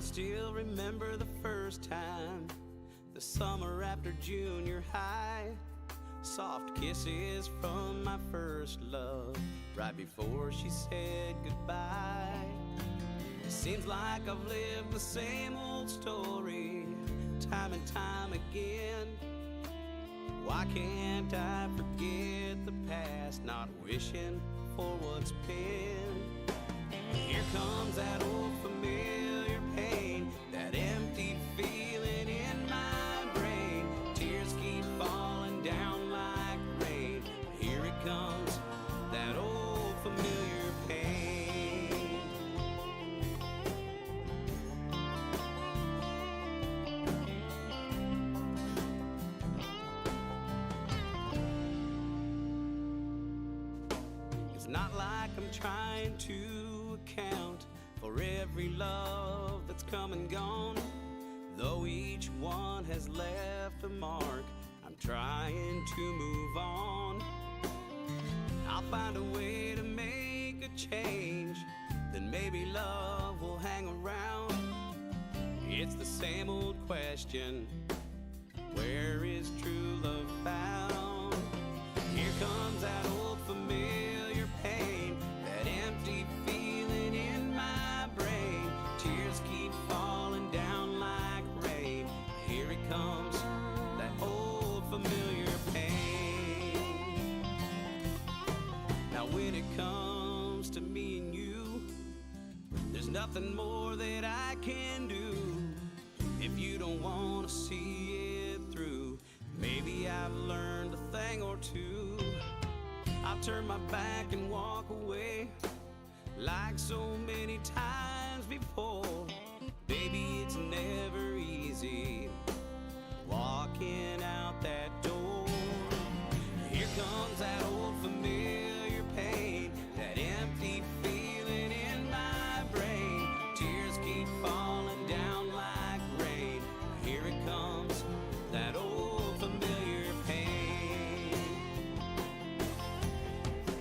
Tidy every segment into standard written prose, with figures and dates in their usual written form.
still remember the first time, the summer after junior high. Soft kisses from my first love, right before she said goodbye. It seems like I've lived the same old story, time and time again. Why can't I forget the past, not wishing for what's been? Here comes that old familiar pain, that empty feeling in my brain. Tears keep falling down like rain. Here it comes, that old familiar pain. It's not like I'm trying to account for every love that's come and gone. Though each one has left a mark, I'm trying to move on. I'll find a way to make a change, then maybe love will hang around. It's the same old question, where is true love found? Here comes that old familiar pain, that empty feeling in my brain. Tears keep falling down like rain. Here it comes, that old familiar pain. Now when it comes to me and you, there's nothing more that I can do. If you don't want to see it through, maybe I've learned a thing or two. I'll turn my back and walk away, like so many times before. Baby, it's never easy walking out that door. Here comes that old familiar pain, that empty feeling in my brain. Tears keep falling down like rain. Here it comes, that old familiar pain.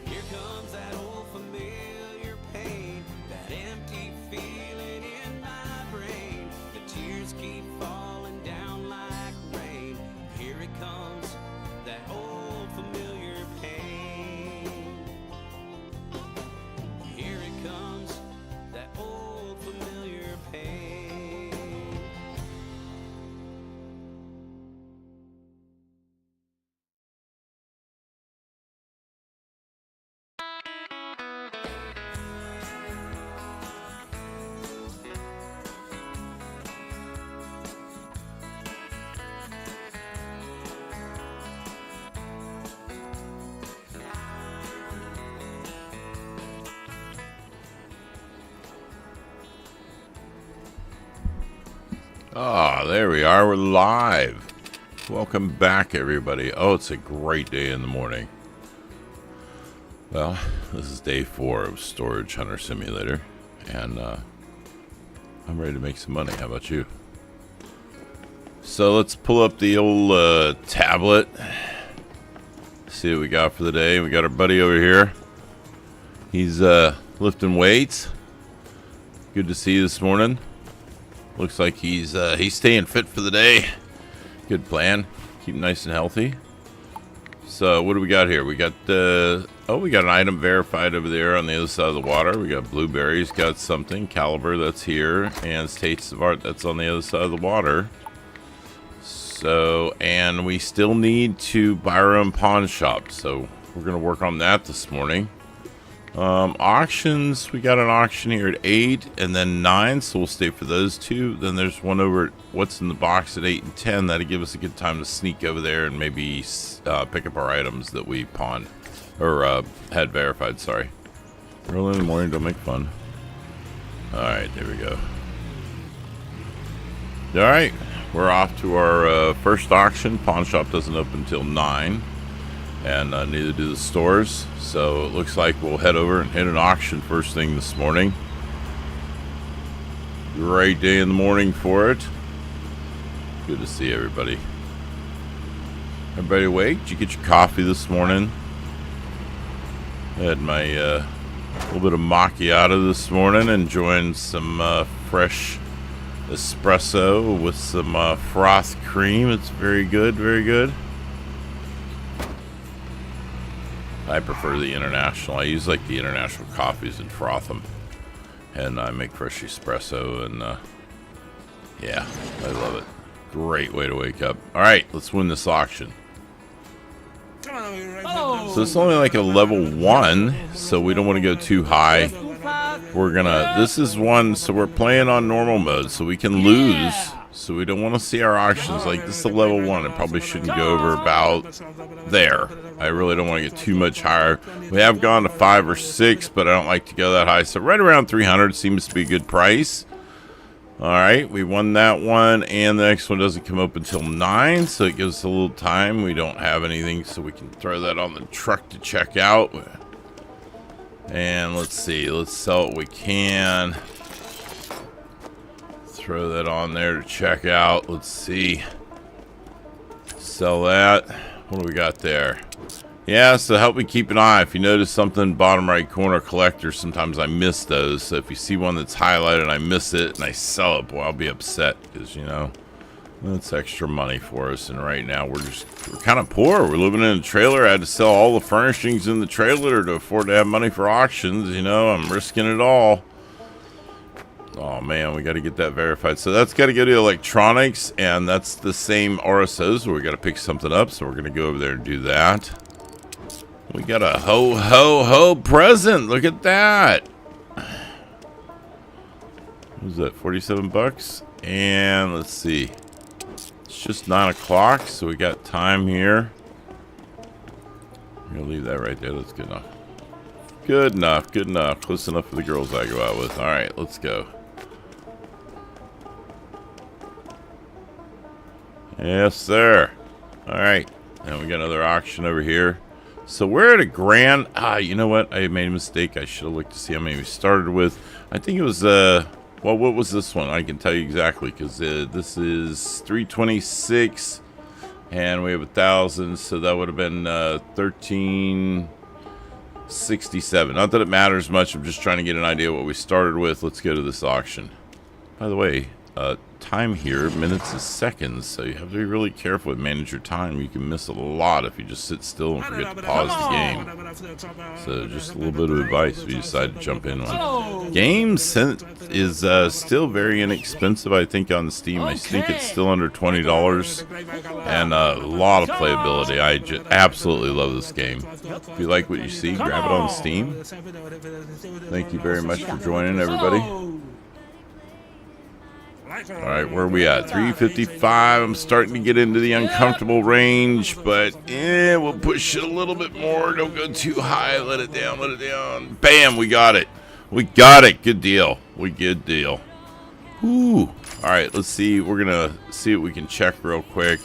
Here comes that old familiar pain, that empty feeling in my brain. The tears keep falling down like rain. Here it comes, that old familiar pain. Here it comes, that old familiar pain. Ah, there we are. We're live. Welcome back, everybody. Oh, it's a great day in the morning. Well, this is day 4 of Storage Hunter Simulator, and I'm ready to make some money. How about you? So let's pull up the old tablet. See what we got for the day. We got our buddy over here. He's lifting weights. Good to see you this morning. Looks like he's staying fit for the day. Good plan. Keep nice and healthy. So what do we got here? We got we got an item verified over there on the other side of the water. We got Blueberry's got something. Caliber, that's here, and States of Art, that's on the other side of the water. So, and we still need to buy our own pawn shop. So we're gonna work on that this morning. Auctions, we got an auction here at 8 and then 9, so we'll stay for those two. Then there's one over at what's in the box at 8 and 10. That'll give us a good time to sneak over there and maybe pick up our items that we pawned or had verified. Sorry, early in the morning, don't make fun. All right, there we go. All right, we're off to our first auction. Pawn shop doesn't open until 9. And neither do the stores, so it looks like we'll head over and hit an auction first thing this morning. Great day in the morning for it. Good to see everybody. Everybody awake? Did you get your coffee this morning? I had my little bit of macchiato this morning, enjoying some fresh espresso with some froth cream. It's very good, very good. I prefer the international. I use like the international coffees and froth them, and I make fresh espresso, and yeah, I love it. Great way to wake up. All right, let's win this auction. So it's only like a level 1, so we don't want to go too high. We're gonna, this is one, so we're playing on normal mode, so we can lose. So we don't want to see our auctions like this is a level 1. It probably shouldn't go over about there. I really don't want to get too much higher. We have gone to 5 or 6, but I don't like to go that high. So right around 300 seems to be a good price. All right, we won that one, and the next one doesn't come up until 9, so it gives us a little time. We don't have anything, so we can throw that on the truck to check out. And let's see, let's sell what we can. Throw that on there to check out. Let's see. Sell that. What do we got there? Yeah, so help me keep an eye. If you notice something bottom right corner collectors, sometimes I miss those. So if you see one that's highlighted and I miss it and I sell it, boy, I'll be upset because, you know, that's extra money for us. And right now we're kind of poor. We're living in a trailer. I had to sell all the furnishings in the trailer to afford to have money for auctions. You know, I'm risking it all. Oh man, we got to get that verified. So that's got to go to electronics, and that's the same RSOs where we got to pick something up. So we're going to go over there and do that. We got a ho ho ho present. Look at that. What was that? 47 bucks. And let's see. It's just 9 o'clock, so we got time here. I'm gonna leave that right there. That's good enough. Good enough. Good enough. Close enough for the girls I go out with. All right, let's go. Yes, sir. All right. And we got another auction over here. So we're at a grand. You know what? I made a mistake. I should have looked to see how many we started with. I think it was, well, what was this one? I can tell you exactly because this is 326 and we have 1,000. So that would have been 1367. Not that it matters much. I'm just trying to get an idea what we started with. Let's go to this auction. By the way, time here, minutes is seconds, so you have to be really careful and manage your time. You can miss a lot if you just sit still and forget to pause the game. So just a little bit of advice if you decide to jump in one. Game is still very inexpensive, I think, on Steam. I think it's still under $20 and a lot of playability. I just absolutely love this game. If you like what you see, grab it on Steam. Thank you very much for joining, everybody. Alright, where are we at? 355. I'm starting to get into the uncomfortable range, but we'll push it a little bit more. Don't go too high. Let it down, let it down. Bam, we got it. We got it. Good deal. Good deal. Whew. Alright, let's see. We're going to see what we can check real quick.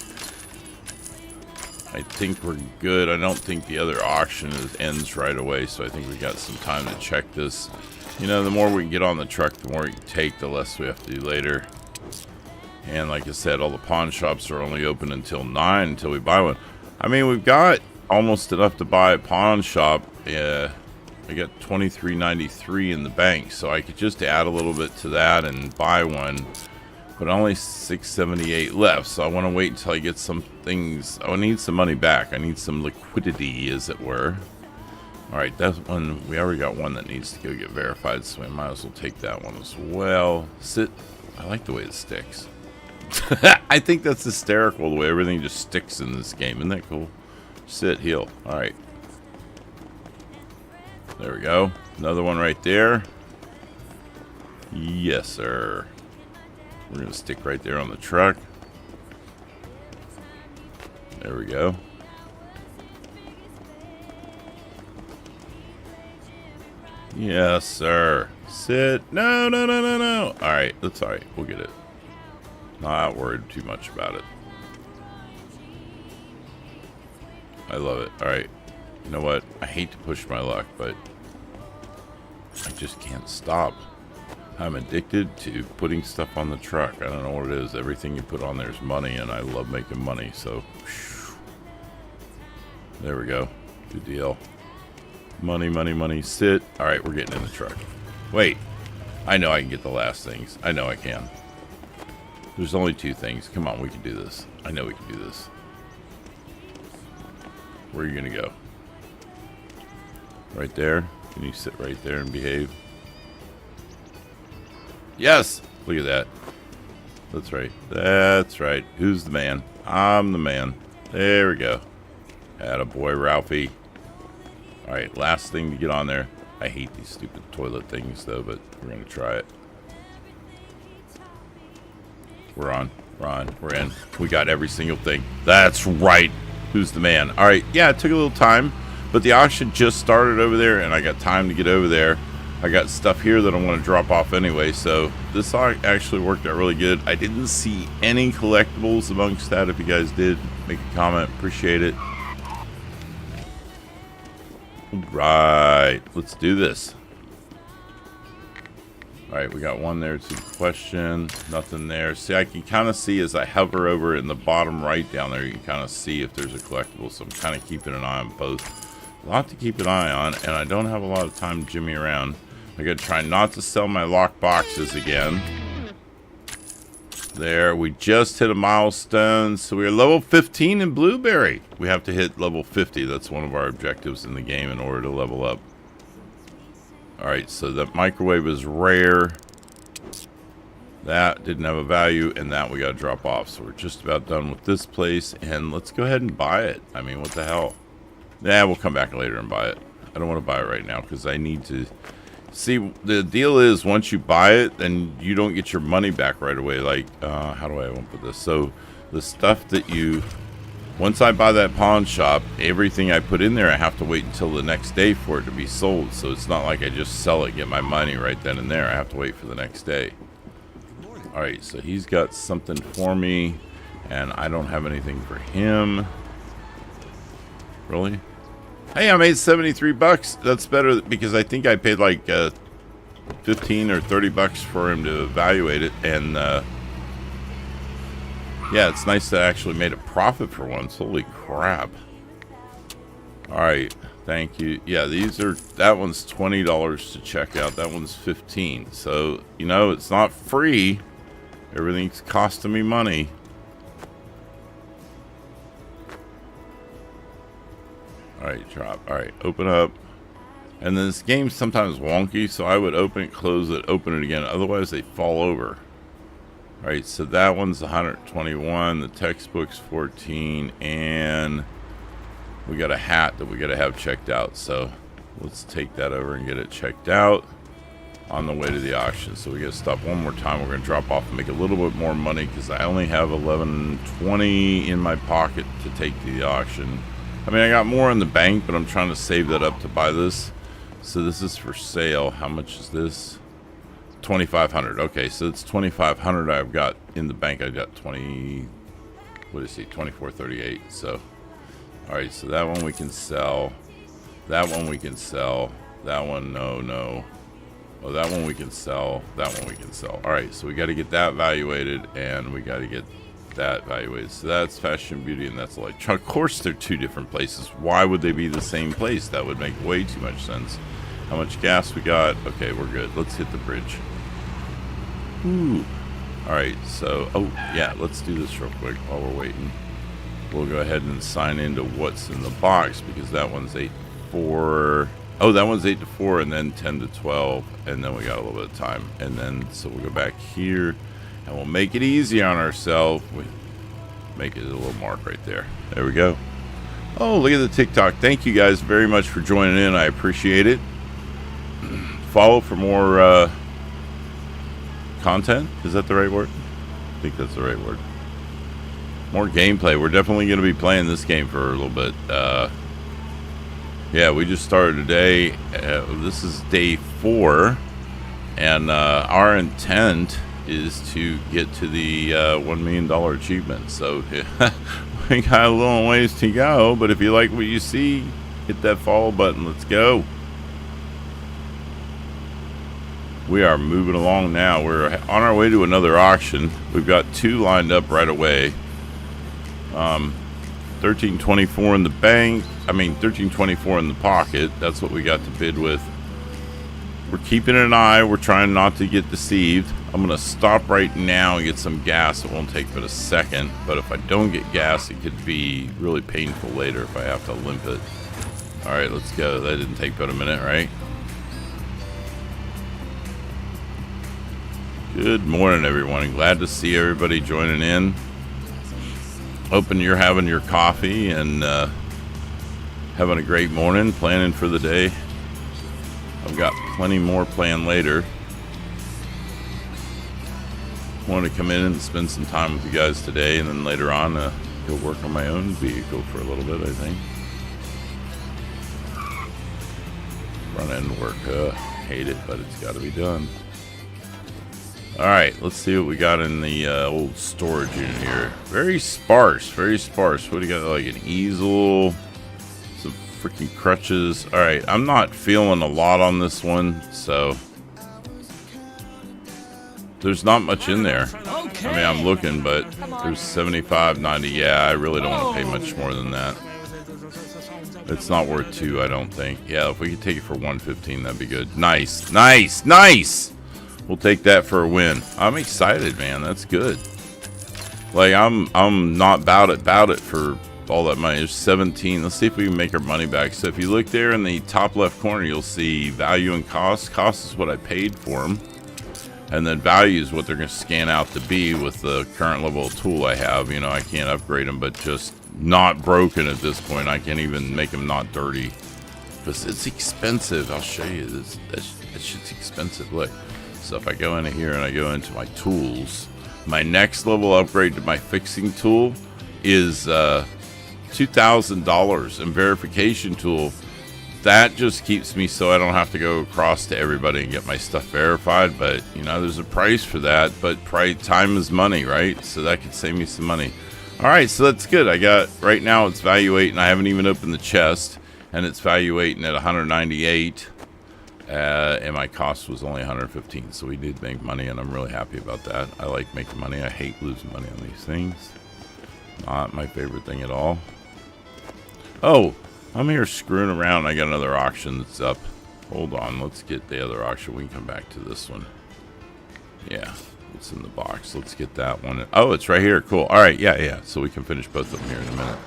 I think we're good. I don't think the other auction ends right away, so I think we got some time to check this. You know, the more we can get on the truck, the more we can take, the less we have to do later. And like I said, all the pawn shops are only open until 9 until we buy one. I mean, we've got almost enough to buy a pawn shop. I got $23.93 in the bank, so I could just add a little bit to that and buy one. But only $678 left, so I want to wait until I get some things. I need some money back. I need some liquidity, as it were. Alright, that's one. We already got one that needs to go get verified, so we might as well take that one as well. Sit. I like the way it sticks. I think that's hysterical, the way everything just sticks in this game. Isn't that cool? Sit, heal. Alright. There we go. Another one right there. Yes, sir. We're going to stick right there on the truck. There we go. Yes, sir. Sit. No, no, no, no, no. Alright, that's alright. We'll get it. Not worried too much about it. I love it. Alright. You know what? I hate to push my luck, but I just can't stop. I'm addicted to putting stuff on the truck. I don't know what it is. Everything you put on there is money, and I love making money, so there we go. Good deal. Money, money, money. Sit. Alright, we're getting in the truck. Wait. I know I can get the last things. I know I can. There's only 2 things. Come on, we can do this. I know we can do this. Where are you going to go? Right there? Can you sit right there and behave? Yes! Look at that. That's right. That's right. Who's the man? I'm the man. There we go. Attaboy, Ralphie. Alright, last thing to get on there. I hate these stupid toilet things, though, but we're going to try it. We're on. We're on. We're in. We got every single thing. That's right. Who's the man? Alright, yeah, it took a little time, but the auction just started over there, and I got time to get over there. I got stuff here that I want to drop off anyway, so this actually worked out really good. I didn't see any collectibles amongst that. If you guys did, make a comment. Appreciate it. Right, let's do this. Alright, we got one there to the question. Nothing there. See, I can kind of see as I hover over it in the bottom right down there, you can kind of see if there's a collectible. So I'm kind of keeping an eye on both. A lot to keep an eye on, and I don't have a lot of time to jimmy around. I gotta try not to sell my lock boxes again. There, we just hit a milestone. So we're level 15 in Blueberry. We have to hit level 50. That's one of our objectives in the game in order to level up. Alright, so that microwave is rare. That didn't have a value, and that we gotta drop off. So we're just about done with this place, and let's go ahead and buy it. I mean, what the hell? Yeah, we'll come back later and buy it. I don't want to buy it right now because I need to... See, the deal is once you buy it, then you don't get your money back right away. Like, how do I put this? So the stuff that you... Once I buy that pawn shop, everything I put in there, I have to wait until the next day for it to be sold. So it's not like I just sell it, get my money right then and there. I have to wait for the next day. Alright, so he's got something for me, and I don't have anything for him. Really? Hey, I made 73 bucks. That's better because I think I paid like 15 or 30 bucks for him to evaluate it, and yeah, it's nice that I actually made a profit for once. Holy crap. Alright, thank you. Yeah, these are, that one's $20 to check out. That one's 15. So, you know, it's not free. Everything's costing me money. Alright, drop. Alright, open up. And then this game's sometimes wonky, so I would open it, close it, open it again. Otherwise, they fall over. Alright, so that one's 121. The textbook's 14. And we got a hat that we got to have checked out. So let's take that over and get it checked out on the way to the auction. So we got to stop one more time. We're going to drop off and make a little bit more money because I only have $11.20 in my pocket to take to the auction. I mean, I got more in the bank, but I'm trying to save that up to buy this. So this is for sale. How much is this? $2,500. Okay, so it's $2,500 I've got in the bank. I got 20. What is he? 24.38. So, all right. So that one we can sell. That one we can sell. That one, no. Oh, that one we can sell. That one we can sell. All right. So we got to get that valuated, and we got to get that evaluated. So that's Fashion Beauty, and that's Electronic. Of course, they're two different places. Why would they be the same place? That would make way too much sense. How much gas we got? Okay, we're good. Let's hit the bridge. Ooh. Alright, so, oh, yeah, let's do this real quick while we're waiting. We'll go ahead and sign into what's in the box, because that one's 8 to 4. Oh, that one's 8 to 4, and then 10 to 12, and then we got a little bit of time. And then, so we'll go back here, and we'll make it easy on ourselves. We make it a little mark right there. There we go. Oh, look at the TikTok. Thank you guys very much for joining in. I appreciate it. Follow for more content. Is that the right word? I think that's the right word. More gameplay. We're definitely going to be playing this game for a little bit. Yeah, we just started today. This is day 4, and our intent is to get to the $1 million achievement. So we got a little ways to go, but if you like what you see, hit that follow button. Let's go. We are moving along now. We're on our way to another auction. We've got 2 lined up right away. 1324 in the bank. I mean, 1324 in the pocket. That's what we got to bid with. We're keeping an eye. We're trying not to get deceived. I'm going to stop right now and get some gas. It won't take but a second. But if I don't get gas, it could be really painful later if I have to limp it. All right, let's go. That didn't take but a minute, right? Good morning, everyone. Glad to see everybody joining in. Hoping you're having your coffee and having a great morning, planning for the day. I've got plenty more planned later. Want to come in and spend some time with you guys today, and then later on go work on my own vehicle for a little bit, I think. Front end work, hate it, but it's got to be done. Alright, let's see what we got in the old storage unit here. Very sparse, very sparse. What do you got, like an easel? Some freaking crutches. Alright, I'm not feeling a lot on this one, so there's not much in there. I mean, I'm looking, but there's 75, 90. Yeah, I really don't want to pay much more than that. It's not worth 2, I don't think. Yeah, if we could take it for 115, that'd be good. Nice, nice, nice! We'll take that for a win. I'm excited, man. That's good. Like, I'm not about it for all that money. There's 17. Let's see if we can make our money back. So if you look there in the top left corner, you'll see value and cost. Cost is what I paid for them. And then value is what they're going to scan out to be with the current level of tool I have. You know, I can't upgrade them, but just not broken at this point. I can't even make them not dirty. Because it's expensive. I'll show you this. That shit's expensive. Look. So if I go into here and I go into my tools, my next level upgrade to my fixing tool is $2,000, and verification tool, that just keeps me so I don't have to go across to everybody and get my stuff verified. But you know, there's a price for that, but time is money, right? So that could save me some money. All right, so that's good. I got, right now it's valuating. I haven't even opened the chest, and it's valuating at 198. And my cost was only 115, so we did make money, and I'm really happy about that. I like making money. I hate losing money on these things. Not my favorite thing at all. Oh, I'm here screwing around. I got another auction that's up. Hold on, let's get the other auction. We can come back to this one. Yeah, it's in the box. Let's get that one. Oh, it's right here. Cool. All right, yeah. So we can finish both of them here in a minute.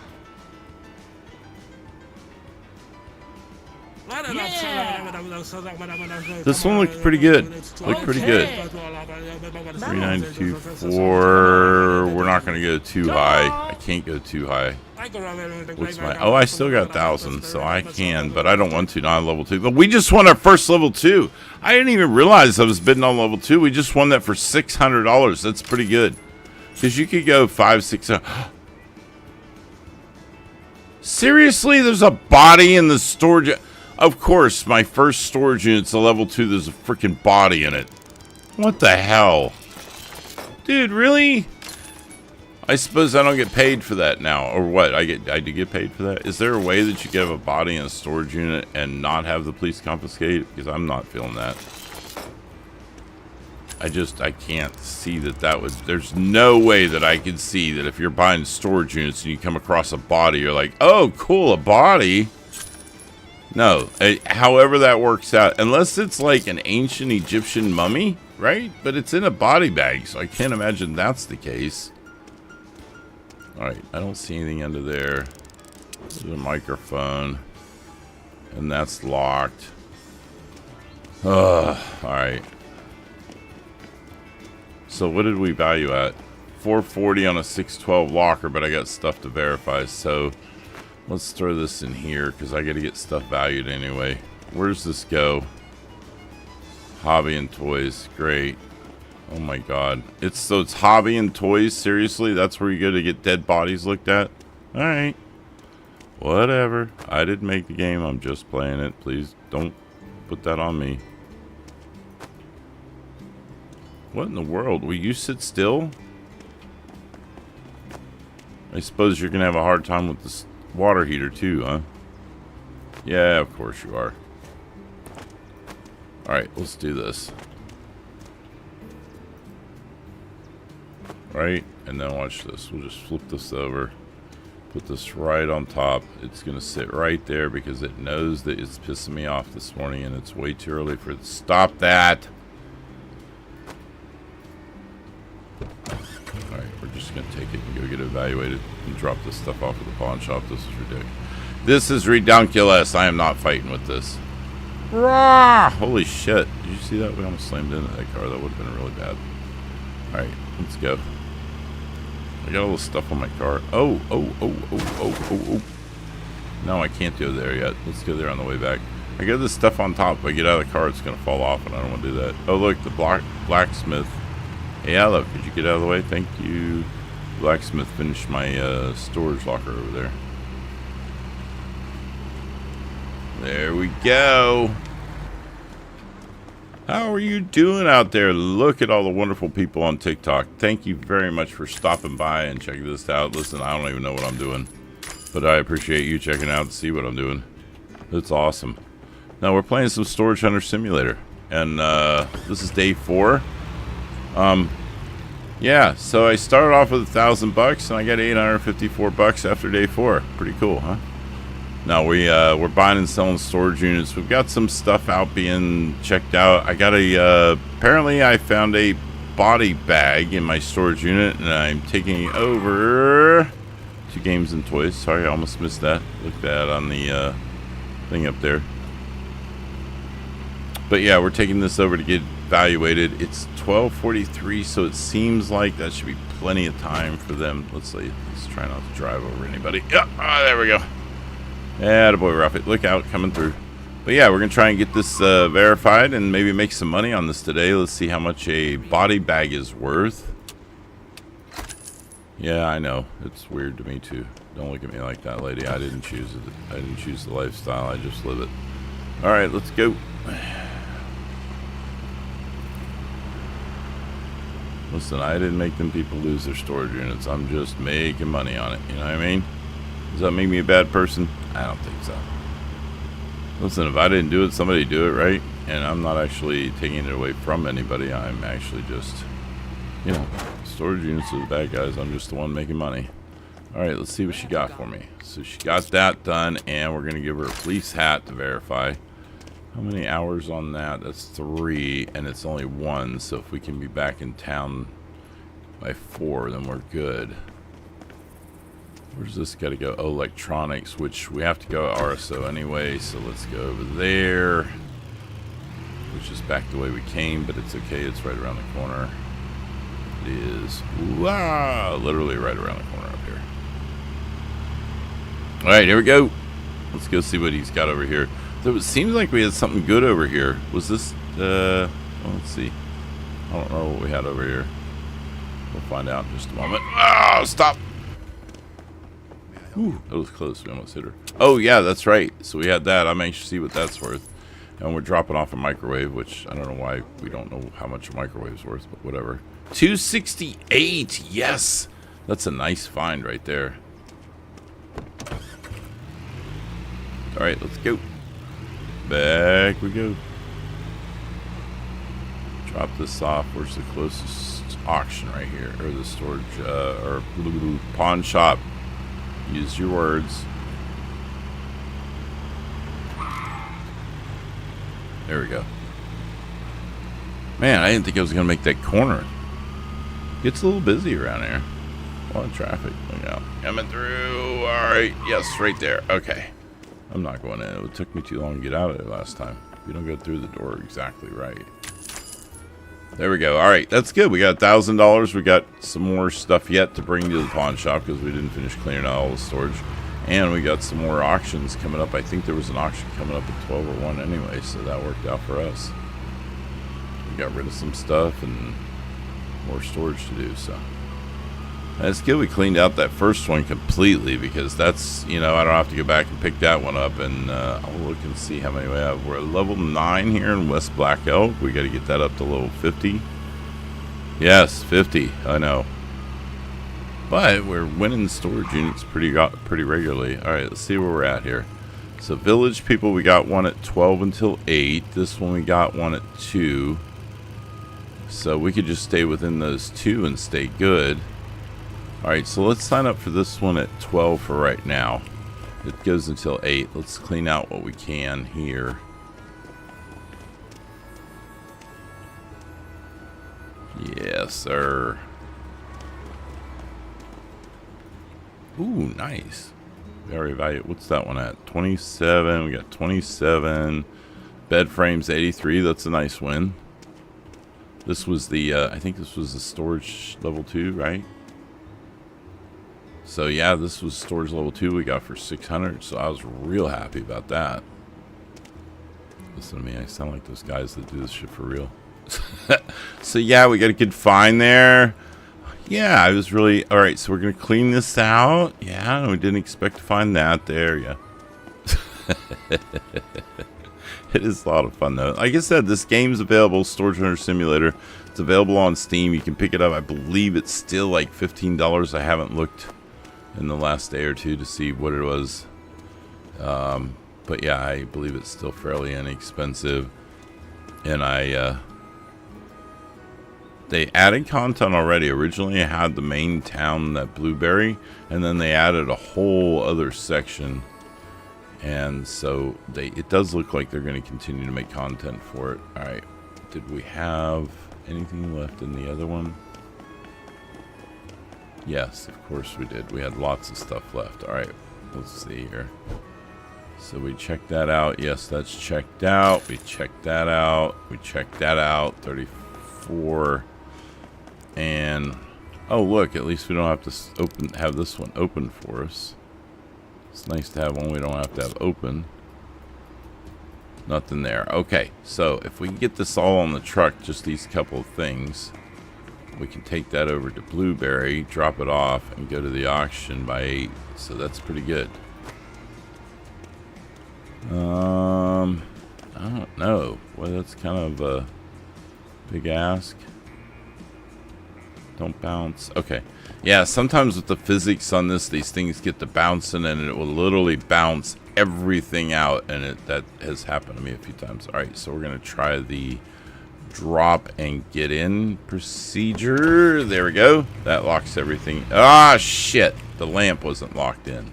This one looks pretty good. Looked pretty good. 3924. We're not going to go too high. I can't go too high. What's my? Oh, I still got 1,000, so I can, but I don't want to. Not level 2. But we just won our first level 2. I didn't even realize I was bidding on level 2. We just won that for $600. That's pretty good. Because you could go 500, 600. Seriously, there's a body in the storage. Of course, my first storage unit's a level 2. There's a freaking body in it. What the hell? Dude, really? I suppose I don't get paid for that now. Or what? I do get paid for that? Is there a way that you can have a body in a storage unit and not have the police confiscate it? Because I'm not feeling that. I can't see that would... There's no way that I can see that if you're buying storage units and you come across a body, you're like, oh, cool, a body? No, however that works out, unless it's like an ancient Egyptian mummy, right? But it's in a body bag, so I can't imagine that's the case. Alright, I don't see anything under there. There's a microphone. And that's locked. Alright. So what did we value at? 440 on a 612 locker, but I got stuff to verify, so... Let's throw this in here because I got to get stuff valued anyway. Where's this go? Hobby and toys. Great. Oh my god. It's hobby and toys? Seriously? That's where you go to get dead bodies looked at? Alright. Whatever. I didn't make the game. I'm just playing it. Please don't put that on me. What in the world? Will you sit still? I suppose you're going to have a hard time with this water heater too, huh? Yeah, of course you are. Alright, let's do this. Right? And then watch this. We'll just flip this over. Put this right on top. It's going to sit right there because it knows that it's pissing me off this morning and it's way too early for it to stop that. Alright, we're just going to take it and go get it evaluated and drop this stuff off at the pawn shop. This is ridiculous. This is redunculous. I am not fighting with this. Rah! Holy shit. Did you see that? We almost slammed into that car. That would have been really bad. Alright, let's go. I got all this stuff on my car. Oh. No, I can't go there yet. Let's go there on the way back. I got this stuff on top. If I get out of the car, it's going to fall off, and I don't want to do that. Oh, look, the blacksmith. Yeah, look, could you get out of the way? Thank you. Blacksmith finished my storage locker over there. There we go. How are you doing out there? Look at all the wonderful people on TikTok. Thank you very much for stopping by and checking this out. Listen, I don't even know what I'm doing, but I appreciate you checking out to see what I'm doing. It's awesome. Now we're playing some Storage Hunter Simulator, and this is day 4. Yeah, so I started off with $1,000 and I got $854 after day 4. Pretty cool, huh? Now we're buying and selling storage units. We've got some stuff out being checked out. I got apparently I found a body bag in my storage unit, and I'm taking it over to Games and Toys. Sorry, I almost missed that. Look at that on the thing up there. But yeah, we're taking this over to get evaluated. It's 12:43, so it seems like that should be plenty of time for them. Let's try not to drive over anybody. Yeah, there we go. Attaboy, Ruffy. Look out, coming through. But yeah, we're going to try and get this verified and maybe make some money on this today. Let's see how much a body bag is worth. Yeah, I know. It's weird to me, too. Don't look at me like that, lady. I didn't choose it. I didn't choose the lifestyle. I just live it. All right, let's go. Listen, I didn't make them people lose their storage units. I'm just making money on it. You know what I mean? Does that make me a bad person? I don't think so. Listen, if I didn't do it, somebody do it, right? And I'm not actually taking it away from anybody. I'm actually just, you know, storage units are the bad guys. I'm just the one making money. All right, let's see what she got for me. So she got that done, and we're going to give her a police hat to verify. How many hours on that? That's 3, and it's only 1. So if we can be back in town by 4, then we're good. Where's this got to go? Oh, electronics, which we have to go RSO anyway, so let's go over there. Which is back the way we came, but it's okay. It's right around the corner. It is. Wow! Literally right around the corner up here. Alright, here we go. Let's go see what he's got over here. So it seems like we had something good over here. Was this, well, let's see. I don't know what we had over here. We'll find out in just a moment. Oh, stop! Ooh, that was close. We almost hit her. Oh, yeah, that's right. So we had that. I'm anxious to see what that's worth. And we're dropping off a microwave, which I don't know why we don't know how much a microwave's worth, but whatever. $268. Yes. That's a nice find right there. All right, let's go. Back we go. Drop this off. Where's the closest auction right here? Or the storage, or pawn shop. Use your words. There we go. Man, I didn't think I was going to make that corner. Gets a little busy around here. A lot of traffic. Look out. Coming through. Alright. Yes, right there. Okay. I'm not going in. It took me too long to get out of there last time. You don't go through the door exactly right. There we go. All right, that's good. We got $1,000. We got some more stuff yet to bring to the pawn shop because we didn't finish clearing out all the storage. And we got some more auctions coming up. I think there was an auction coming up at 12 or 1 anyway, so that worked out for us. We got rid of some stuff and more storage to do, so. That's good. We cleaned out that first one completely because that's, you know, I don't have to go back and pick that one up. And I'll look and see how many we have. We're at level 9 here in West Black Elk. We got to get that up to level 50. Yes, 50. I know. But we're winning storage units pretty regularly. All right, let's see where we're at here. So village people, we got one at 12 until 8. This one we got one at 2. So we could just stay within those 2 and stay good. Alright, so let's sign up for this one at 12 for right now. It goes until 8. Let's clean out what we can here. Yes, sir. Ooh, nice. Very valuable. What's that one at? 27. We got 27. Bed frames 83. That's a nice win. This was the, I think this was the storage level 2, right? So yeah, this was storage level 2 we got for 600. So I was real happy about that. Listen to me, I sound like those guys that do this shit for real. So yeah, we got a good find there. Yeah, I was really... Alright, so we're going to clean this out. Yeah, we didn't expect to find that there. Yeah. It is a lot of fun, though. Like I said, this game's available, Storage Hunter Simulator. It's available on Steam. You can pick it up. I believe it's still like $15. I haven't looked in the last day or two to see what it was. But yeah, I believe it's still fairly inexpensive. And they added content already. Originally, I had the main town, that Blueberry, and then they added a whole other section. And so it does look like they're going to continue to make content for it. All right, did we have anything left in the other one? Yes, of course we did. We had lots of stuff left. All right, let's see here. So we checked that out. Yes, that's checked out. We checked that out. We checked that out. 34. And oh, look, at least we don't have to have this one open for us. It's nice to have one we don't have to have open. Nothing there. Okay, so if we can get this all on the truck, just these couple of things, we can take that over to Blueberry, drop it off, and go to the auction by 8. So that's pretty good. I don't know. Well, that's kind of a big ask. Don't bounce. Okay. Yeah, sometimes with the physics on this, these things get to bouncing and it will literally bounce everything out, and that has happened to me a few times. Alright, so we're going to try the drop and get in procedure. There we go. That locks everything. Ah, shit. The lamp wasn't locked in.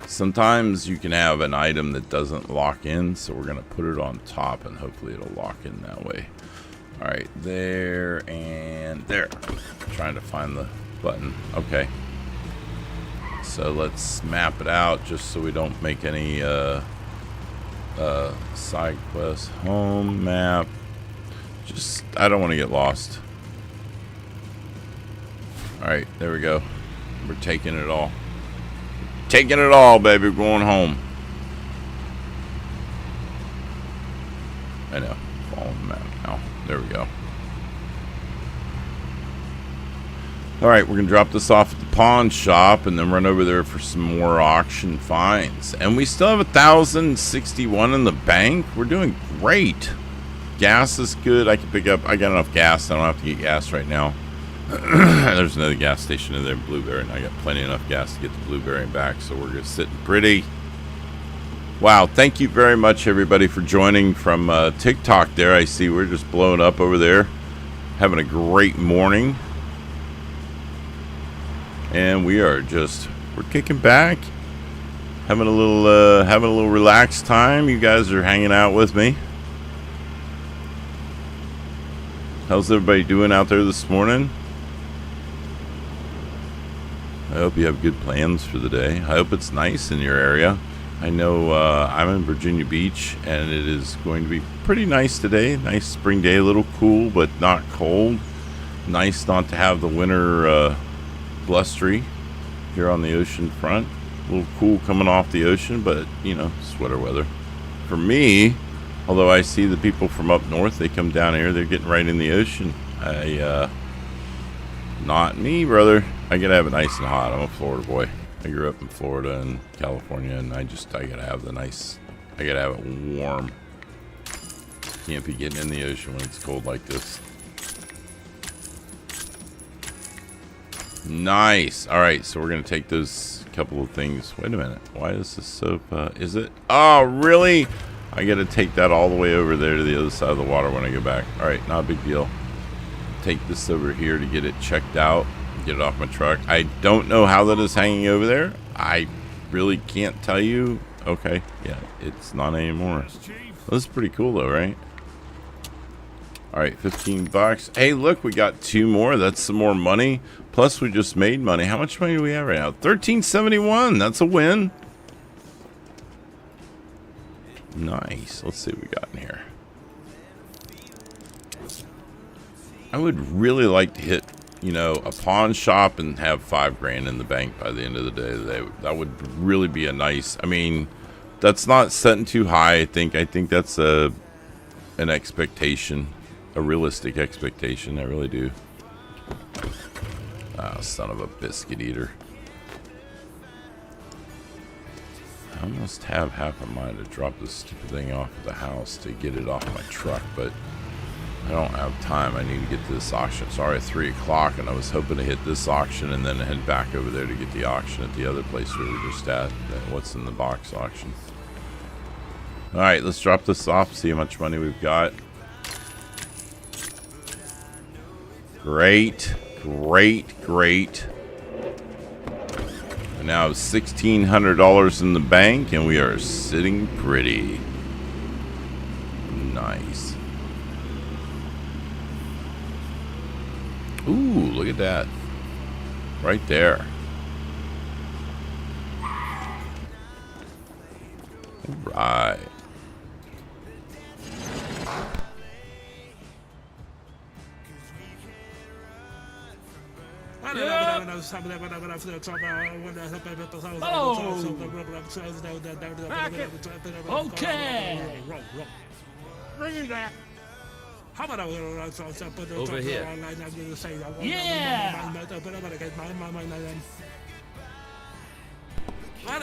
Sometimes you can have an item that doesn't lock in, so we're going to put it on top and hopefully it'll lock in that way. Alright, there and there. I'm trying to find the button. Okay. So let's map it out just so we don't make any side quests. Home map. Just, I don't want to get lost. Alright, there we go. We're taking it all. Taking it all, baby. We're going home. I know. Following the map now. There we go. Alright, we're going to drop this off at the pawn shop and then run over there for some more auction finds. And we still have 1,061 in the bank. We're doing great. Gas is good. I can pick up. I got enough gas. I don't have to get gas right now. There's another gas station in there in Blueberry, and I got plenty enough gas to get to Blueberry and back, so we're just sitting pretty. Wow, thank you very much, everybody, for joining from TikTok there. I see we're just blowing up over there, having a great morning. And we are just, we're kicking back, having a little relaxed time. You guys are hanging out with me. How's everybody doing out there this morning? I hope you have good plans for the day. I hope it's nice in your area. I know I'm in Virginia Beach, and it is going to be pretty nice today. Nice spring day, a little cool, but not cold. Nice not to have the winter blustery here on the ocean front. A little cool coming off the ocean, but, you know, sweater weather. For me, although I see the people from up north, they come down here, they're getting right in the ocean. Not me, brother. I gotta have it nice and hot. I'm a Florida boy. I grew up in Florida and California, and I gotta have I gotta have it warm. Can't be getting in the ocean when it's cold like this. Nice. Alright, so we're gonna take those couple of things. Wait a minute. Why is this soap, is it? Oh, really? I gotta take that all the way over there to the other side of the water when I go back. Alright, not a big deal. Take this over here to get it checked out. get it off my truck. I don't know how that is hanging over there. I really can't tell you. Okay, yeah, it's not anymore. Well, this is pretty cool though, right? All right, 15 bucks. Hey, look, we got 2 more. That's some more money. Plus, we just made money. How much money do we have right now? $13.71. That's a win. Nice. Let's see what we got in here. I would really like to hit, you know, a pawn shop and have $5 grand in the bank by the end of the day. That would really be a nice. I mean, that's not setting too high. I think that's an expectation, a realistic expectation. I really do. Ah, son of a biscuit eater. I almost have half a mind to drop this stupid thing off at the house to get it off my truck, but I don't have time. I need to get to this auction. It's already 3 o'clock, and I was hoping to hit this auction and then head back over there to get the auction at the other place we were just at. What's in the box auction. All right, let's drop this off, see how much money we've got. Great, great, great. We now have $1,600 in the bank, and we are sitting pretty. Nice. Ooh, look at that. Right there. All right. Okay. How about over here? Yeah.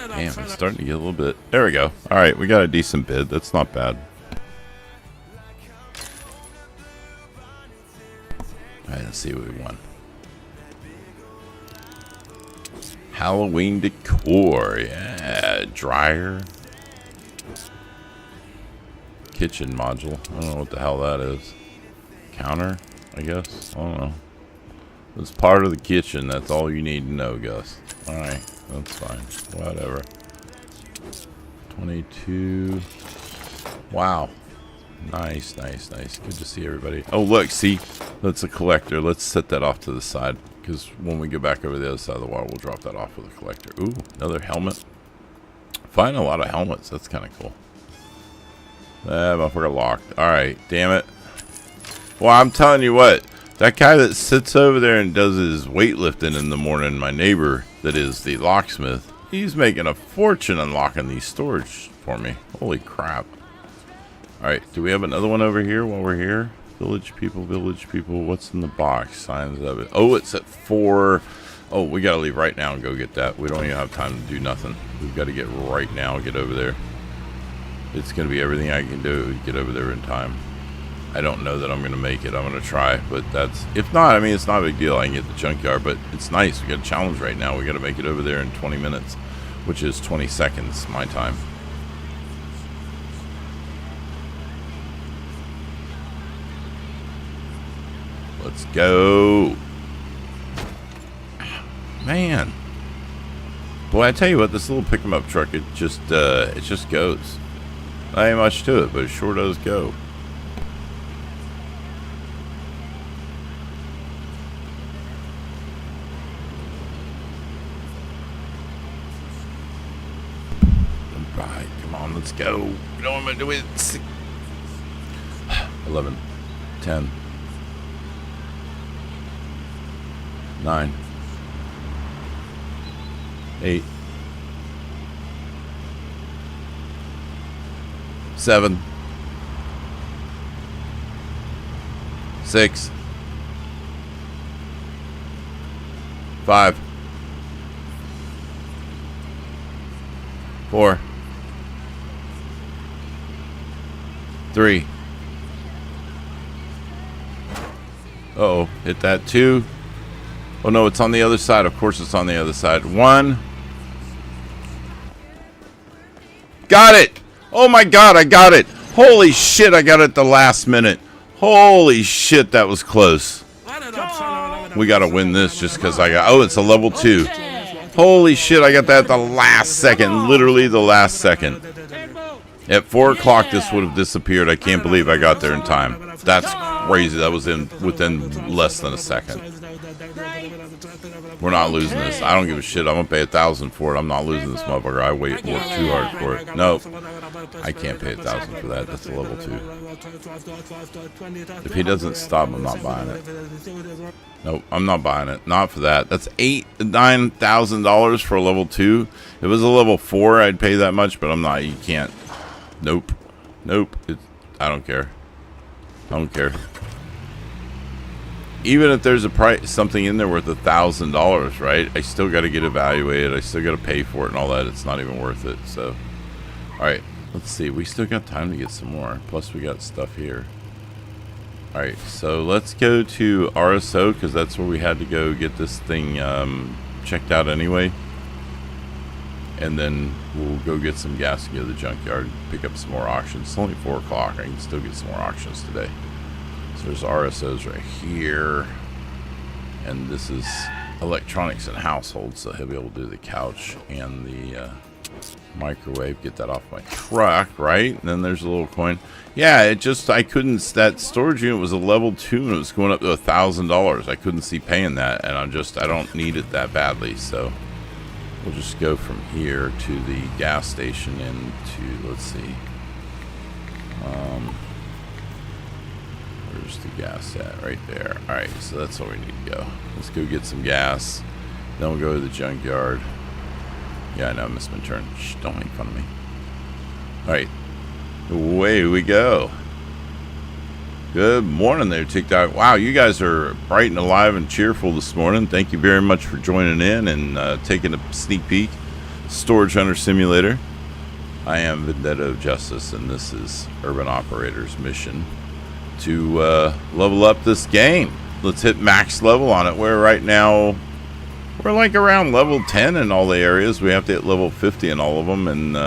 Damn, it's starting to get a little bit. There we go. All right, we got a decent bid. That's not bad. All right, let's see what we won. Halloween decor. Yeah, dryer. Kitchen module. I don't know what the hell that is. Counter, I guess. I don't know. It's part of the kitchen. That's all you need to know, Gus. Alright, that's fine. Whatever. 22. Wow. Nice, nice, nice. Good to see everybody. Oh, look, see? That's a collector. Let's set that off to the side, because when we go back over the other side of the wall, we'll drop that off with a collector. Ooh, another helmet. Find a lot of helmets. That's kind of cool. Motherfucker locked. Alright, damn it. Well, I'm telling you what. That guy that sits over there and does his weightlifting in the morning, my neighbor that is the locksmith, he's making a fortune unlocking these storage for me. Holy crap. Alright, do we have another one over here while we're here? Village people, what's in the box? Signs of it. Oh, it's at 4. Oh, we gotta leave right now and go get that. We don't even have time to do nothing. We've got to get right now, get over there. It's gonna be everything I can do to get over there in time. I don't know that I'm gonna make it. I'm gonna try, but that's, if not, I mean, it's not a big deal. I can get the junkyard, but it's nice. We got a challenge right now. We gotta make it over there in 20 minutes, which is 20 seconds my time. Let's go. Man. Boy, I tell you what, this little pick 'em up truck, it just goes. Not ain't much to it, but it sure does go. Alright, come on, let's go. You know what I'm gonna do it. 11, 10, 9, 8, 7, 6, 5, 4, 3. Uh-oh, hit that 2. Oh no, it's on the other side. Of course it's on the other side. 1. Got it! Oh my god, I got it! Holy shit, I got it at the last minute. Holy shit, that was close. We got to win this just because I got... Oh, it's a level 2. Holy shit, I got that at the last second. Literally the last second. At 4 o'clock, this would have disappeared. I can't believe I got there in time. That's crazy. That was within less than a second. We're not losing this. I don't give a shit. I'm going to pay $1,000 for it. I'm not losing this motherfucker. I work too hard for it. Nope. I can't pay $1,000 for that. That's a level 2. If he doesn't stop, I'm not buying it. Nope, I'm not buying it. Not for that. That's $9,000 for a level 2. If it was a level 4, I'd pay that much, but I'm not. You can't. Nope. Nope. I don't care. I don't care. Even if there's a price, something in there worth $1,000, right? I still got to get evaluated. I still got to pay for it and all that. It's not even worth it. So, all right, let's see. We still got time to get some more. Plus, we got stuff here. All right, so let's go to RSO because that's where we had to go get this thing checked out anyway. And then we'll go get some gas and go to the junkyard, pick up some more auctions. It's only 4 o'clock. I can still get some more auctions today. So there's RSOs right here. And this is electronics and household. So he'll be able to do the couch and the microwave. Get that off my truck, right? And then there's a little coin. Yeah, it just, I couldn't, that storage unit was a level 2 and it was going up to $1,000. I couldn't see paying that. And I don't need it that badly. So we'll just go from here to the gas station and to, let's see. Where's the gas at? Right there. Alright, so that's all we need to go. Let's go get some gas. Then we'll go to the junkyard. Yeah, I know, I missed my turn. Shh, don't make fun of me. Alright. Away we go. Good morning there, TikTok. Wow, you guys are bright and alive and cheerful this morning. Thank you very much for joining in and taking a sneak peek. Storage Hunter Simulator. I am Vendetta of Justice, and this is Urban Operator's mission to level up this game. Let's hit max level on it. We're right now, we're like around level 10 in all the areas. We have to hit level 50 in all of them and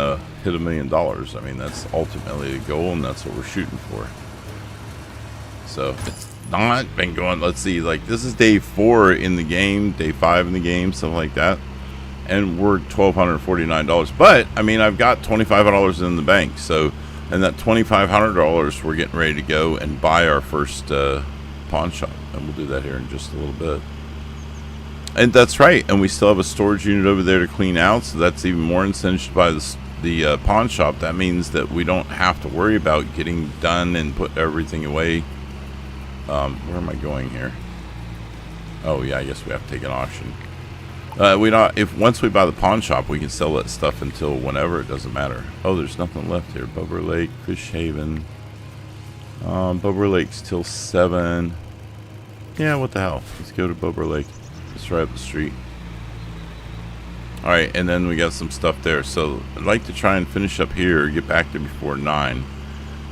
hit $1 million. I mean, that's ultimately the goal, and that's what we're shooting for. So it's not been going, let's see, like this is day 4 in the game, day 5 in the game, something like that. And we're $1,249. But I mean, I've got $2,500 in the bank. So, and that $2,500 we're getting ready to go and buy our first pawn shop. And we'll do that here in just a little bit. And that's right. And we still have a storage unit over there to clean out. So that's even more incentive to buy the pawn shop. That means that we don't have to worry about getting done and put everything away. Where am I going here? Oh yeah, I guess we have to take an auction. Once we buy the pawn shop, we can sell that stuff until whenever. It doesn't matter. Oh, there's nothing left here. Bubber Lake, Fish Haven. Bubber Lake's till 7. Yeah, what the hell? Let's go to Bubber Lake. It's right up the street. All right, and then we got some stuff there. So I'd like to try and finish up here. Get back there before 9.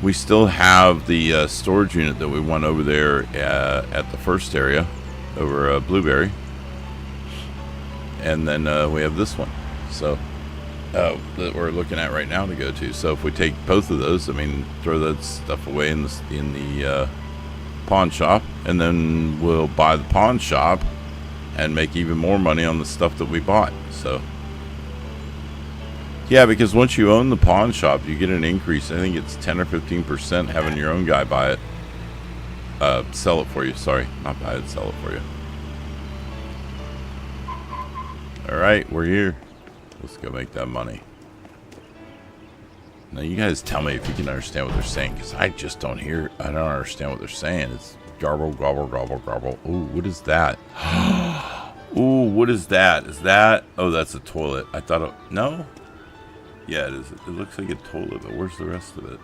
We still have the storage unit that we won over there at the first area over Blueberry. And then we have this one, so that we're looking at right now to go to. So if we take both of those, I mean, throw that stuff away in the pawn shop, and then we'll buy the pawn shop and make even more money on the stuff that we bought. So yeah, because once you own the pawn shop, you get an increase. I think it's 10 or 15% having your own guy buy it, sell it for you. Sorry, not buy it, sell it for you. Alright, we're here. Let's go make that money. Now you guys tell me if you can understand what they're saying, because I just don't hear, I don't understand what they're saying. It's garble, gobble, gobble, gobble. Ooh, what is that? Ooh, what is that? Is that, oh, that's a toilet. I thought, no? Yeah, it is. It looks like a toilet, but where's the rest of it?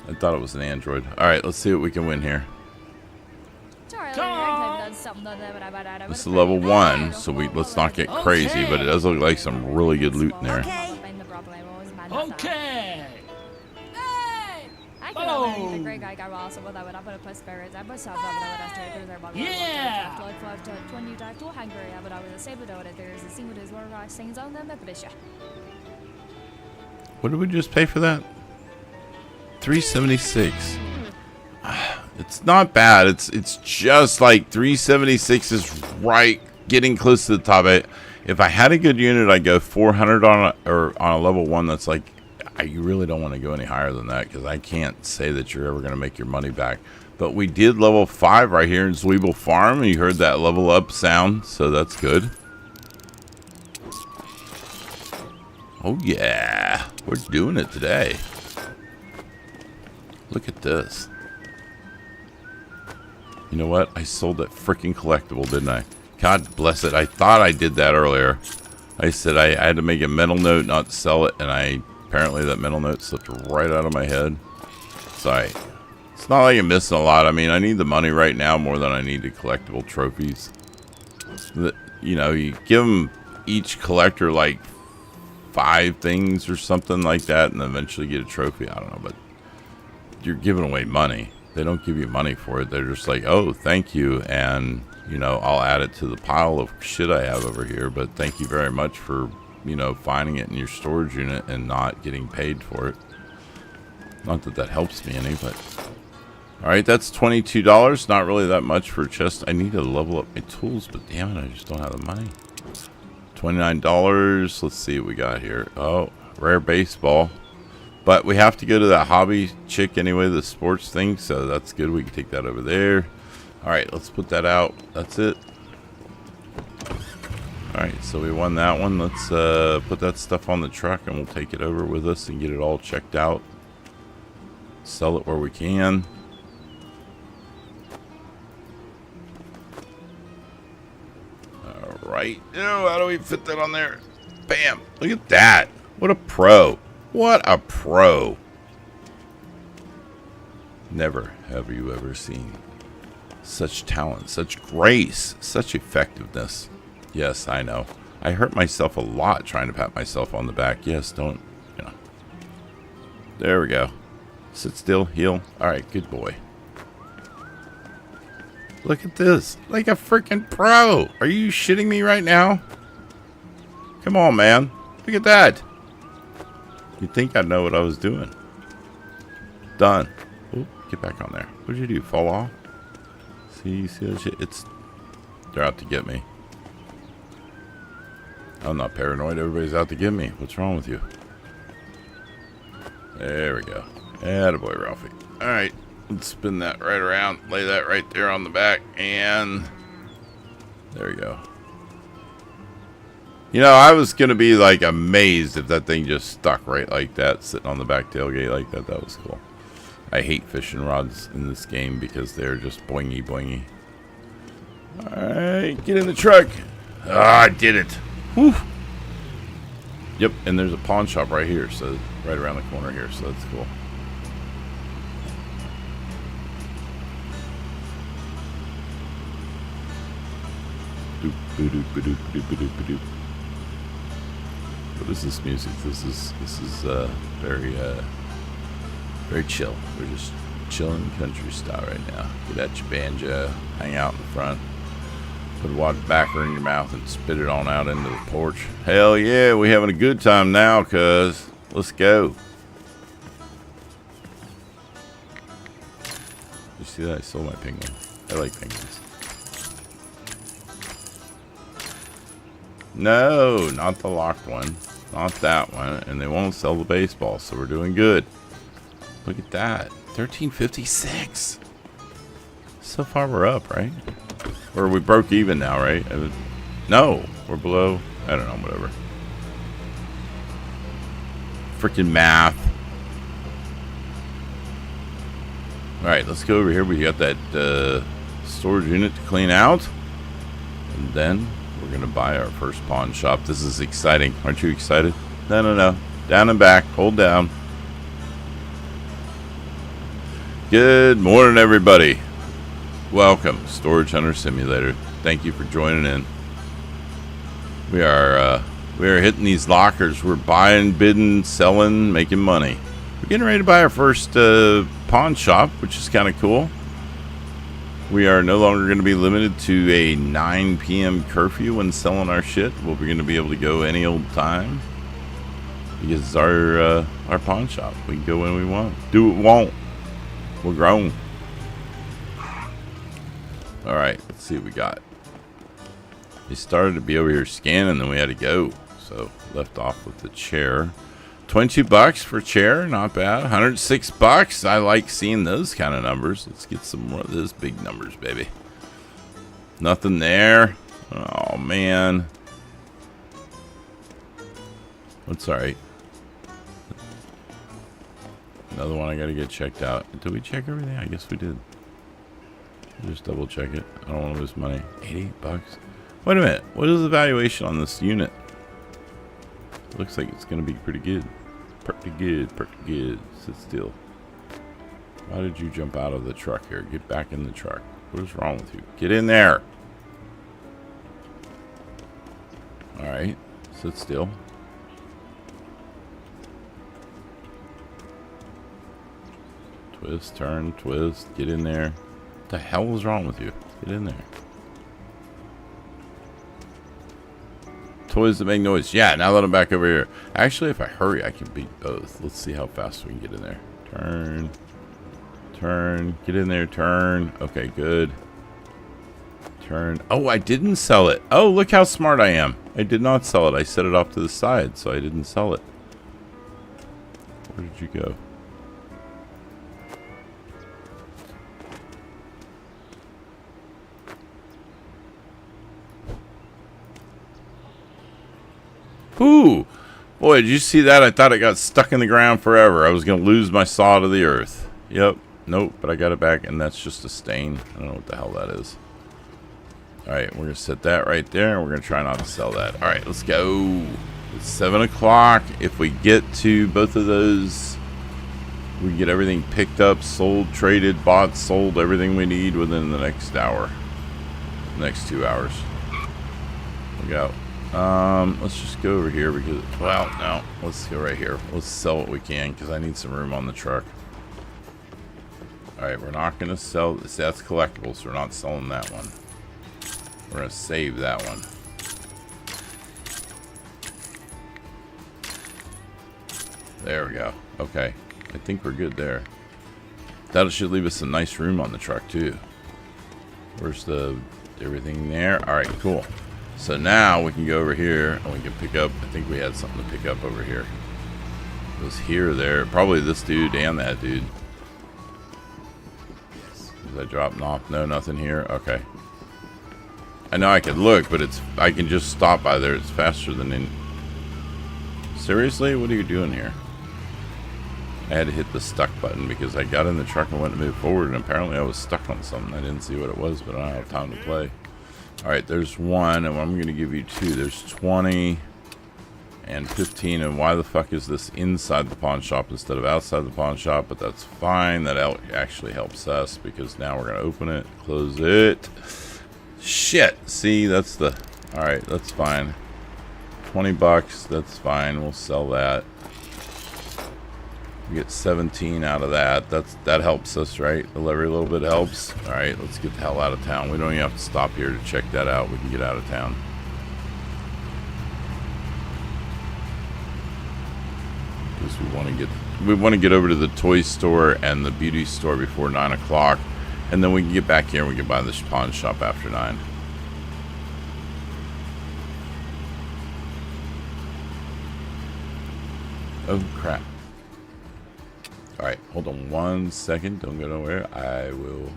I thought it was an android. Alright, let's see what we can win here. This is level 1, so let's not get crazy, but it does look like some really good loot in there. Okay. Oh. Yeah. What did we just pay for that? $376. It's not bad. It's just like 376 is right, getting close to the top. If I had a good unit, I'd go 400 on a level 1. That's like, you really don't want to go any higher than that because I can't say that you're ever going to make your money back. But we did level 5 right here in Zweeble Farm, and you heard that level up sound, so that's good. Oh yeah, we're doing it today. Look at this. You know what? I sold that freaking collectible, didn't I? God bless it. I thought I did that earlier. I said I had to make a mental note not to sell it, and apparently that mental note slipped right out of my head. Sorry. It's not like I'm missing a lot. I mean, I need the money right now more than I need the collectible trophies. You know, you give them each collector like 5 things or something like that, and eventually get a trophy. I don't know, but you're giving away money. They don't give you money for it. They're just like, oh, thank you, and you know, I'll add it to the pile of shit I have over here, but thank you very much for, you know, finding it in your storage unit and not getting paid for it. Not that that helps me any, but alright, that's $22. Not really that much for a chest. I need to level up my tools, but damn it, I just don't have the money. $29. Let's see what we got here. Oh, rare baseball. But we have to go to that hobby chick anyway, the sports thing, so that's good. We can take that over there. Alright, let's put that out. That's it. Alright, so we won that one. Let's put that stuff on the truck and we'll take it over with us and get it all checked out. Sell it where we can. Alright. Oh, how do we fit that on there? Bam! Look at that! What a pro! What a pro! Never have you ever seen such talent, such grace, such effectiveness. Yes, I know. I hurt myself a lot trying to pat myself on the back. Yes, don't, you know. There we go. Sit still, heal. Alright, good boy. Look at this. Like a freaking pro. Are you shitting me right now? Come on, man. Look at that. You'd think I'd know what I was doing. Done. Ooh, get back on there. What did you do? Fall off? See that shit? They're out to get me. I'm not paranoid. Everybody's out to get me. What's wrong with you? There we go. Attaboy, Ralphie. Alright. Let's spin that right around. Lay that right there on the back. And there we go. You know, I was going to be like amazed if that thing just stuck right like that, sitting on the back tailgate like that. That was cool. I hate fishing rods in this game because they're just boingy boingy. Alright, get in the truck. Ah, I did it. Whew. Yep, and there's a pawn shop right here, so right around the corner here, so that's cool. What is this music? This is very chill. We're just chilling country style right now. Get at your banjo, hang out in the front, put a water backer in your mouth and spit it on out into the porch. Hell yeah, we having a good time now, cuz. Let's go. You see that? I sold my penguin. I like penguins. No, not the locked one. Not that one. And they won't sell the baseball, so we're doing good. Look at that. 1356. So far we're up, right? Or we broke even now, right? No, we're below. I don't know, whatever. Freaking math. Alright, let's go over here. We got that storage unit to clean out. And then we're going to buy our first pawn shop. This is exciting. Aren't you excited? No. Down and back. Hold down. Good morning, everybody. Welcome, Storage Hunter Simulator. Thank you for joining in. We are hitting these lockers. We're buying, bidding, selling, making money. We're getting ready to buy our first pawn shop, which is kind of cool. We are no longer going to be limited to a 9 p.m. curfew when selling our shit. We're going to be able to go any old time because it's our pawn shop. We can go when we want. Do what we want. We're grown. All right, let's see what we got. He started to be over here scanning, then we had to go. So left off with the chair. 22 bucks for chair, not bad. 106 bucks. I like seeing those kind of numbers. Let's get some more of those big numbers, baby. Nothing there. Oh man. That's all right. Another one I gotta get checked out. Did we check everything? I guess we did. Just double check it. I don't want to lose money. 88 bucks. Wait a minute. What is the valuation on this unit? Looks like it's gonna be pretty good. Pretty good. Pretty good. Sit still. Why did you jump out of the truck here? Get back in the truck. What is wrong with you? Get in there. Alright. Sit still. Twist, turn, twist. Get in there. What the hell is wrong with you? Get in there. Toys that make noise. Yeah, now that I'm back over here. Actually, if I hurry, I can beat both. Let's see how fast we can get in there. Turn. Turn. Get in there. Turn. Okay, good. Turn. Oh, I didn't sell it. Oh, look how smart I am. I did not sell it. I set it off to the side, so I didn't sell it. Where did you go? Ooh, boy, did you see that? I thought it got stuck in the ground forever. I was going to lose my saw to the earth. Yep. Nope, but I got it back, and that's just a stain. I don't know what the hell that is. Alright, we're going to set that right there, and we're going to try not to sell that. Alright, let's go. It's 7 o'clock. If we get to both of those, we can get everything picked up, sold, traded, bought, sold, everything we need within the next hour. Next 2 hours. Look out. Let's just go over here because, well, no, let's go right here. Let's sell what we can because I need some room on the truck. Alright, we're not going to sell this. That's collectible, so we're not selling that one. We're going to save that one. There we go. Okay. I think we're good there. That should leave us a nice room on the truck, too. Where's the everything there? Alright, cool. So now we can go over here and we can pick up. I think we had something to pick up over here. It was here or there. Probably this dude and that dude. Did I drop off? No, nothing here. Okay. I know I could look, but I can just stop by there. It's faster than in. Seriously? What are you doing here? I had to hit the stuck button because I got in the truck and went to move forward, and apparently I was stuck on something. I didn't see what it was, but I don't have time to play. Alright, there's 1, and I'm going to give you 2. There's 20 and 15, and why the fuck is this inside the pawn shop instead of outside the pawn shop? But that's fine. That actually helps us because now we're going to open it, close it. Shit! See, that's the... Alright, that's fine. 20 bucks, that's fine. We'll sell that. We get 17 out of that. That helps us, right? Every little bit helps. All right, let's get the hell out of town. We don't even have to stop here to check that out. We can get out of town. Because we want to get over to the toy store and the beauty store before 9 o'clock, and then we can get back here and we can buy the pawn shop after 9. Oh crap. Alright, hold on 1 second. Don't go nowhere. I will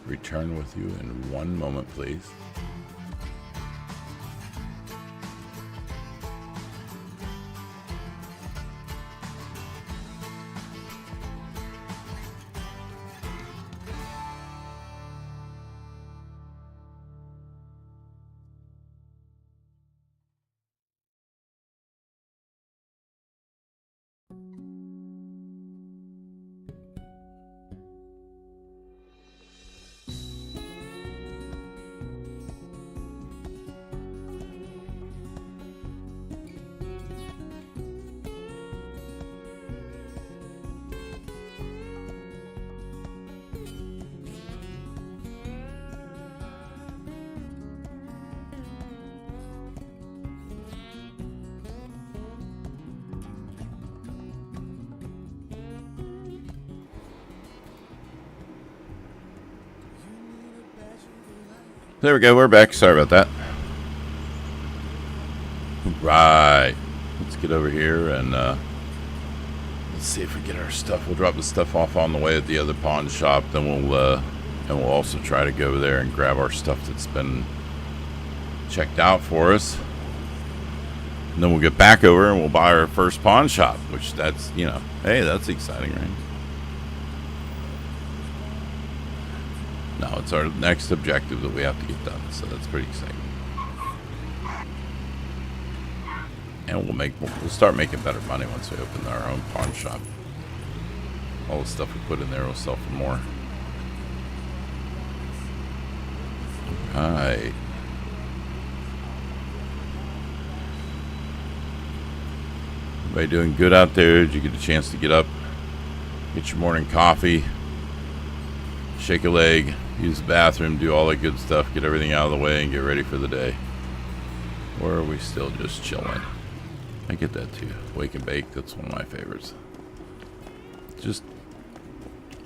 return with you in 1 moment, please. There we go. We're back. Sorry about that. Right. Let's get over here and let's see if we get our stuff. We'll drop the stuff off on the way at the other pawn shop. Then we'll also try to go over there and grab our stuff that's been checked out for us. And then we'll get back over and we'll buy our first pawn shop, which that's, you know, hey, that's exciting, right? No, it's our next objective that we have to get done, so that's pretty exciting. And we'll start making better money once we open our own pawn shop. All the stuff we put in there will sell for more. Alright. Everybody doing good out there? Did you get a chance to get up, get your morning coffee, shake a leg, use the bathroom, do all that good stuff, get everything out of the way, and get ready for the day? Or are we still just chilling? I get that too. Wake and bake, that's one of my favorites. Just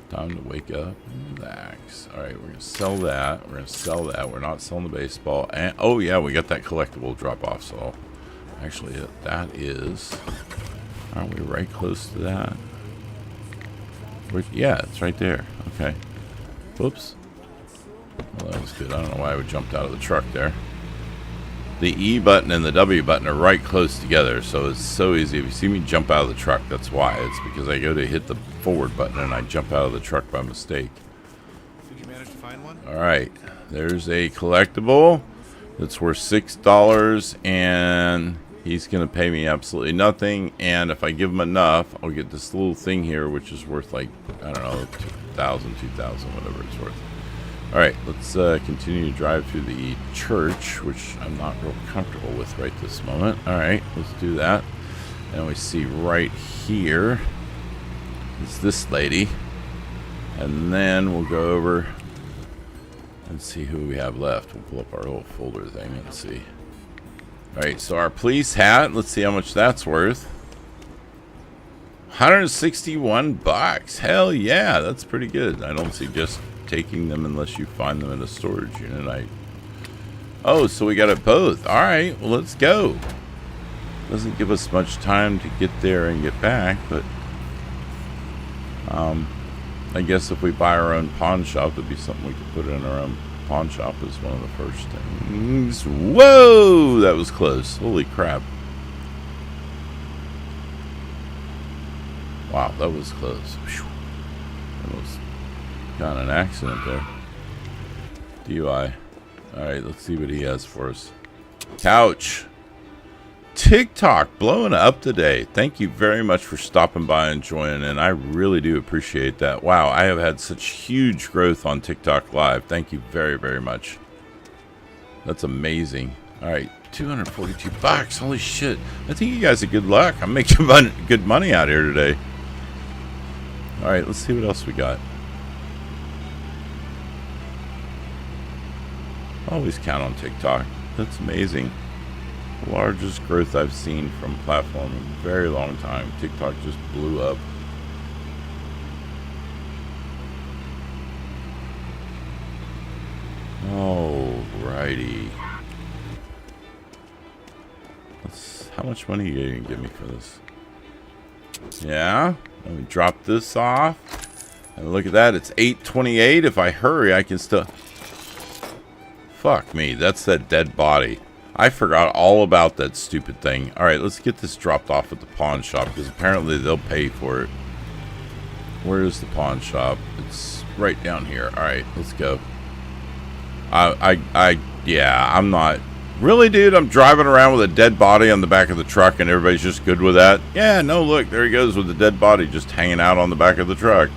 time to wake up and relax. Alright, we're going to sell that. We're going to sell that. We're not selling the baseball. And oh yeah, we got that collectible drop off. So actually that is... Aren't we right close to that? Yeah, it's right there. Okay. Whoops. Well, that was good. I don't know why I jumped out of the truck there. The E button and the W button are right close together, so it's so easy. If you see me jump out of the truck, that's why. It's because I go to hit the forward button and I jump out of the truck by mistake. Did you manage to find one? Alright, there's a collectible that's worth $6, and he's going to pay me absolutely nothing. And if I give him enough, I'll get this little thing here, which is worth like, I don't know, 2,000, whatever it's worth. Alright, let's continue to drive through the church, which I'm not real comfortable with right this moment. Alright, let's do that. And we see right here is this lady. And then we'll go over and see who we have left. We'll pull up our little folder thing and see. Alright, so our police hat, let's see how much that's worth. 161 bucks. Hell yeah, that's pretty good. I don't suggest taking them unless you find them in a storage unit. Oh, so we got it both. Alright, well, let's go. Doesn't give us much time to get there and get back, but I guess if we buy our own pawn shop, it'd be something we could put in our own pawn shop as one of the first things. Whoa, that was close. Holy crap. Wow, that was close. Whew. Almost got in an accident there. DUI. Alright, let's see what he has for us. Couch. TikTok blowing up today. Thank you very much for stopping by and joining in. I really do appreciate that. Wow, I have had such huge growth on TikTok Live. Thank you very, very much. That's amazing. Alright, 242 bucks. Holy shit. I think you guys are good luck. I'm making good money out here today. Alright, let's see what else we got. Always count on TikTok. That's amazing. The largest growth I've seen from platform in a very long time. TikTok just blew up. Alrighty. How much money are you gonna give me for this? Yeah. Let me drop this off. And look at that. It's 8:28. If I hurry, I can still... Fuck me. That's that dead body. I forgot all about that stupid thing. Alright, let's get this dropped off at the pawn shop, because apparently they'll pay for it. Where is the pawn shop? It's right down here. Alright, let's go. Yeah, I'm not... Really, dude? I'm driving around with a dead body on the back of the truck and everybody's just good with that? Yeah, no, look, there he goes with the dead body just hanging out on the back of the truck.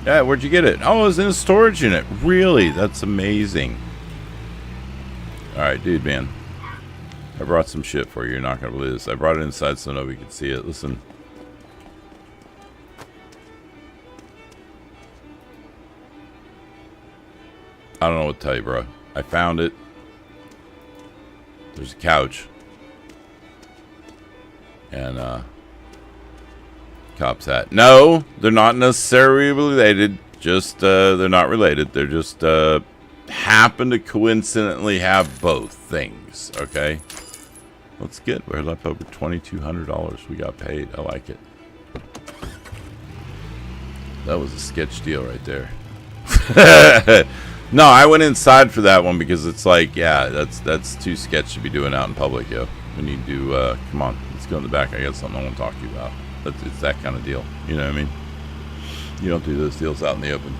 Yeah, where'd you get it? Oh, it was in a storage unit. Really? That's amazing. Alright, dude, man. I brought some shit for you. You're not going to believe this. I brought it inside so nobody could see it. Listen. I don't know what to tell you, bro. I found it. There's a couch. And, cop's hat. No, they're not necessarily related. Just, they're not related. They're just, happen to coincidentally have both things. Okay, that's good. We're up over $2,200. We got paid. I like it. That was a sketch deal right there. No, I went inside for that one because it's like, yeah, that's too sketch to be doing out in public, yo. We need to, come on, let's go in the back. I got something I want to talk to you about. It's that kind of deal. You know what I mean? You don't do those deals out in the open.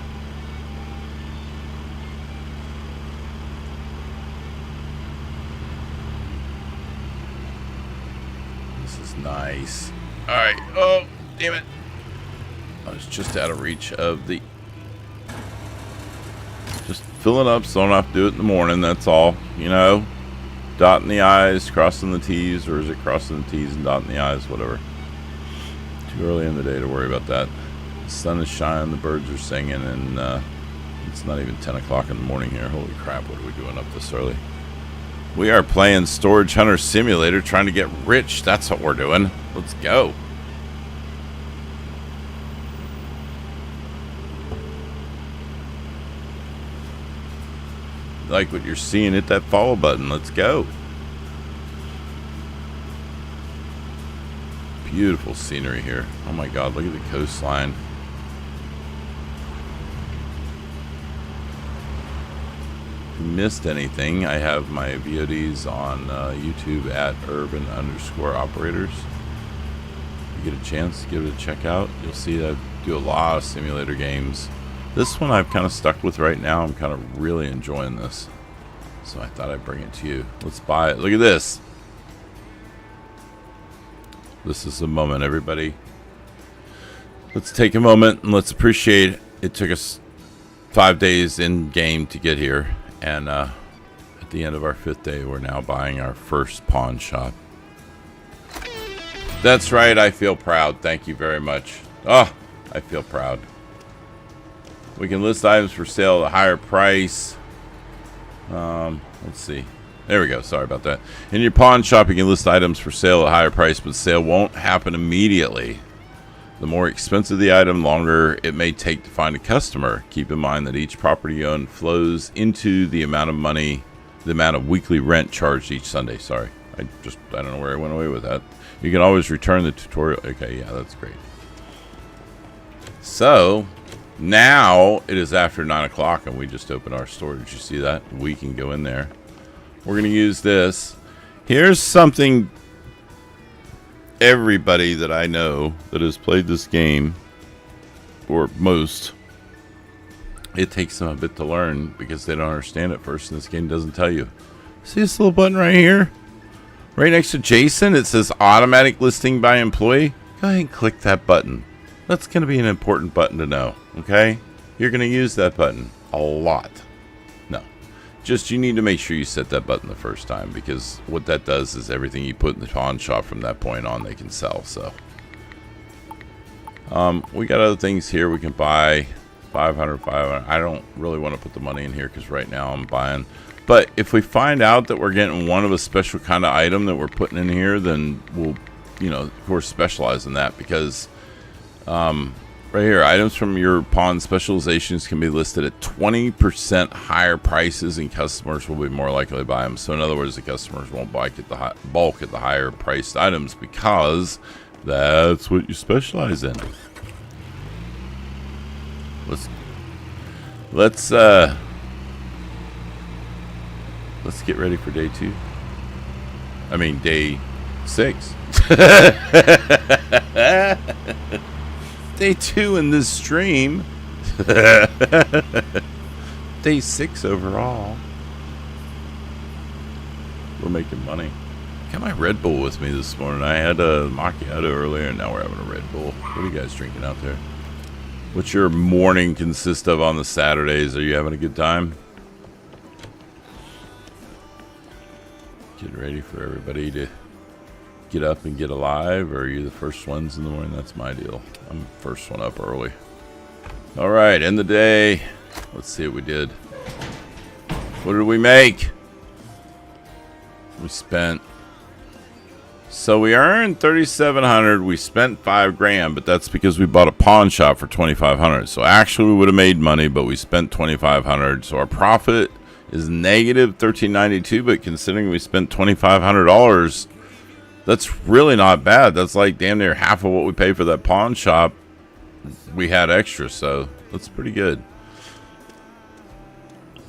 This is nice. All right. Oh, damn it. I was just out of reach of the... Just filling up so I don't have to do it in the morning, that's all. You know? Dotting the I's, crossing the T's, or is it crossing the T's and dotting the I's? Whatever. Too early in the day to worry about that. The sun is shining, the birds are singing, and it's not even 10 o'clock in the morning here. Holy crap, what are we doing up this early? We are playing Storage Hunter Simulator, trying to get rich. That's what we're doing. Let's go. Like what you're seeing, hit that follow button. Let's go. Beautiful scenery here. Oh my god, look at the coastline. If you missed anything, I have my VODs on YouTube at urban_operators. If you get a chance, give it a check out. You'll see that I do a lot of simulator games. This one I've kind of stuck with right now. I'm kind of really enjoying this. So I thought I'd bring it to you. Let's buy it. Look at this. This is the moment, everybody. Let's take a moment and let's appreciate it. It took us 5 days in game to get here. And at the end of our 5th day, we're now buying our first pawn shop. That's right. I feel proud. Thank you very much. Oh, I feel proud. We can list items for sale at a higher price. Let's see. There we go. Sorry about that. In your pawn shop, you can list items for sale at a higher price, but the sale won't happen immediately. The more expensive the item, longer it may take to find a customer. Keep in mind that each property you own flows into the amount of money, the amount of weekly rent charged each Sunday. Sorry. I don't know where I went away with that. You can always return the tutorial. Okay, yeah, that's great. So... now it is after 9 o'clock and we just opened our storage. You see that? We can go in there. We're going to use this. Here's something everybody that I know that has played this game, or most, it takes them a bit to learn because they don't understand it first, and this game doesn't tell you. See this little button right here? Right next to Jason, it says automatic listing by employee. Go ahead and click that button. That's going to be an important button to know, okay? You're going to use that button a lot. No. Just you need to make sure you set that button the first time, because what that does is everything you put in the pawn shop from that point on, they can sell, so. We got other things here we can buy. 500. I don't really want to put the money in here because right now I'm buying. But if we find out that we're getting one of a special kind of item that we're putting in here, then we'll, you know, of course, specialize in that, because... right here, items from your pawn specializations can be listed at 20% higher prices, and customers will be more likely to buy them. So in other words, the customers won't bulk at the higher priced items because that's what you specialize in. Let's get ready for day 2. I mean day 6. Day 2 in this stream. Day 6 overall. We're making money. Got my Red Bull with me this morning. I had a macchiato earlier, and now we're having a Red Bull. What are you guys drinking out there? What's your morning consist of on the Saturdays? Are you having a good time? Getting ready for everybody to get up and get alive, or are you the first ones in the morning? That's my deal. I'm the first one up early. All right, end the day. Let's see what we did. What did we make? We spent So we earned 3,700. We spent $5,000, but that's because we bought a pawn shop for 2,500. So actually, we would have made money, but we spent 2,500. So our profit is negative 1,392. But considering we spent $2,500, that's really not bad. That's like damn near half of what we paid for that pawn shop. We had extra, so that's pretty good.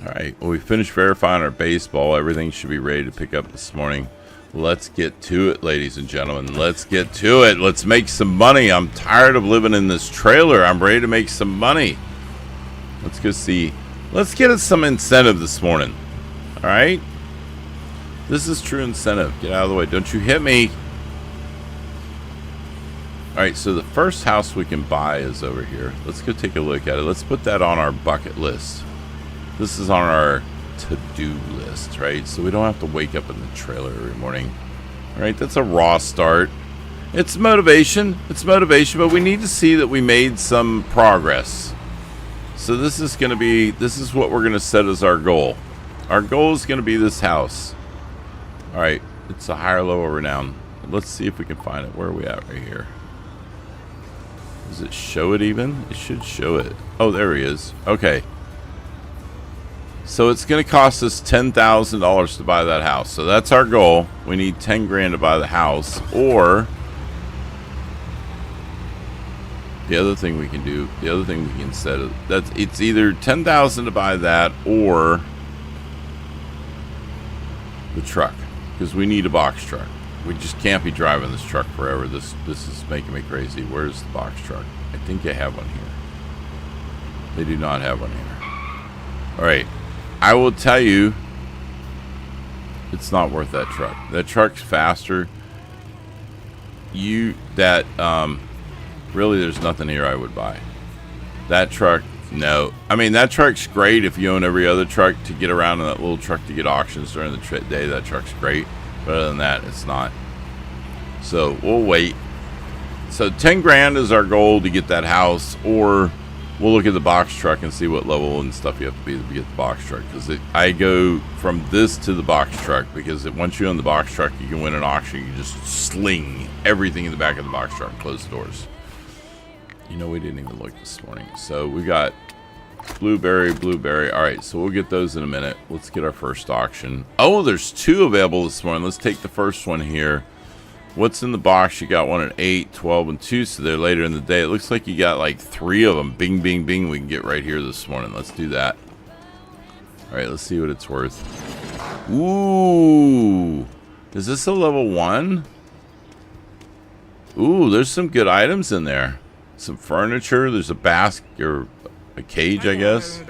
All right. Well, we finished verifying our baseball. Everything should be ready to pick up this morning. Let's get to it, ladies and gentlemen. Let's get to it. Let's make some money. I'm tired of living in this trailer. I'm ready to make some money. Let's go see. Let's get us some incentive this morning. All right? This is true incentive. Get out of the way. Don't you hit me. All right, so the first house we can buy is over here. Let's go take a look at it. Let's put that on our bucket list. This is on our to-do list, right? So we don't have to wake up in the trailer every morning. All right, that's a raw start. It's motivation. It's motivation, but we need to see that we made some progress. So this is going to be, this is what we're going to set as our goal. Our goal is going to be this house. All right, it's a higher level renown. Let's see if we can find it. Where are we at right here? Does it show it even? It should show it. Oh, there he is. Okay. So it's going to cost us $10,000 to buy that house. So that's our goal. We need 10 grand to buy the house. Or the other thing we can do, the other thing we can set it, that's it's either 10,000 to buy that or the truck, because we need a box truck. We just can't be driving this truck forever. This is making me crazy. Where's the box truck? I think they have one here. They do not have one here. All right. I will tell you, it's not worth that truck. That truck's faster. Really, there's nothing here I would buy. That truck, no. I mean, that truck's great if you own every other truck to get around in that little truck to get auctions during the day. That truck's great. But other than that, it's not. So we'll wait. So 10 grand is our goal to get that house, or we'll look at the box truck and see what level and stuff you have to be to get the box truck. Because I go from this to the box truck, because once you own the box truck, you can win an auction. You just sling everything in the back of the box truck, close the doors. You know, we didn't even look this morning. So we got blueberry. All right, so we'll get those in a minute. Let's get our first auction. Oh, there's 2 available this morning. Let's take the first one here. What's in the box? You got one at 8, 12, and 2, so they're later in the day. It looks like you got like 3 of them. Bing, bing, bing. We can get right here this morning. Let's do that. All right, let's see what it's worth. Ooh. Is this a level 1? Ooh, there's some good items in there. Some furniture. There's a basket or a cage, I guess.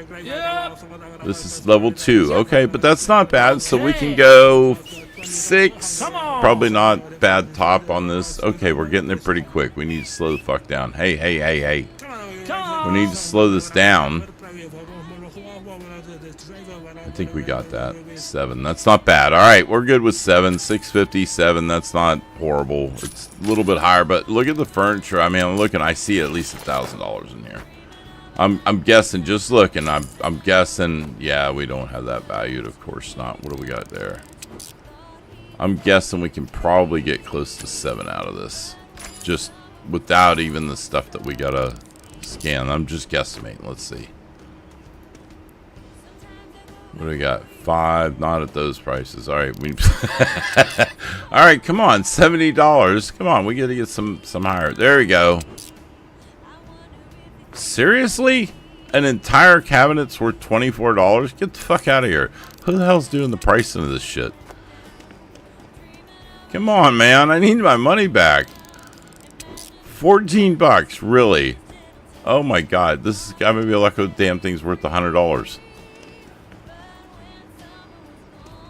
This is level 2. Okay, but that's not bad. So we can go 6. Probably not bad top on this. Okay, we're getting there pretty quick. We need to slow the fuck down. Hey. We need to slow this down. I think we got that. 7. That's not bad. All right, we're good with 7. 657. That's not horrible. It's a little bit higher, but look at the furniture. I mean, I'm looking. I see at least $1,000 in here. I'm guessing. Just looking. I'm guessing. Yeah, we don't have that valued. Of course not. What do we got there? I'm guessing we can probably get close to 7 out of this, just without even the stuff that we gotta scan. I'm just guesstimating. Let's see. What do we got? 5. Not at those prices. All right. All right. Come on. $70. Come on. We got to get some higher. There we go. Seriously? An entire cabinet's worth $24? Get the fuck out of here. Who the hell's doing the pricing of this shit? Come on, man. I need my money back. 14 bucks. Really? Oh my god. This has got to be a luck of damn thing's worth $100.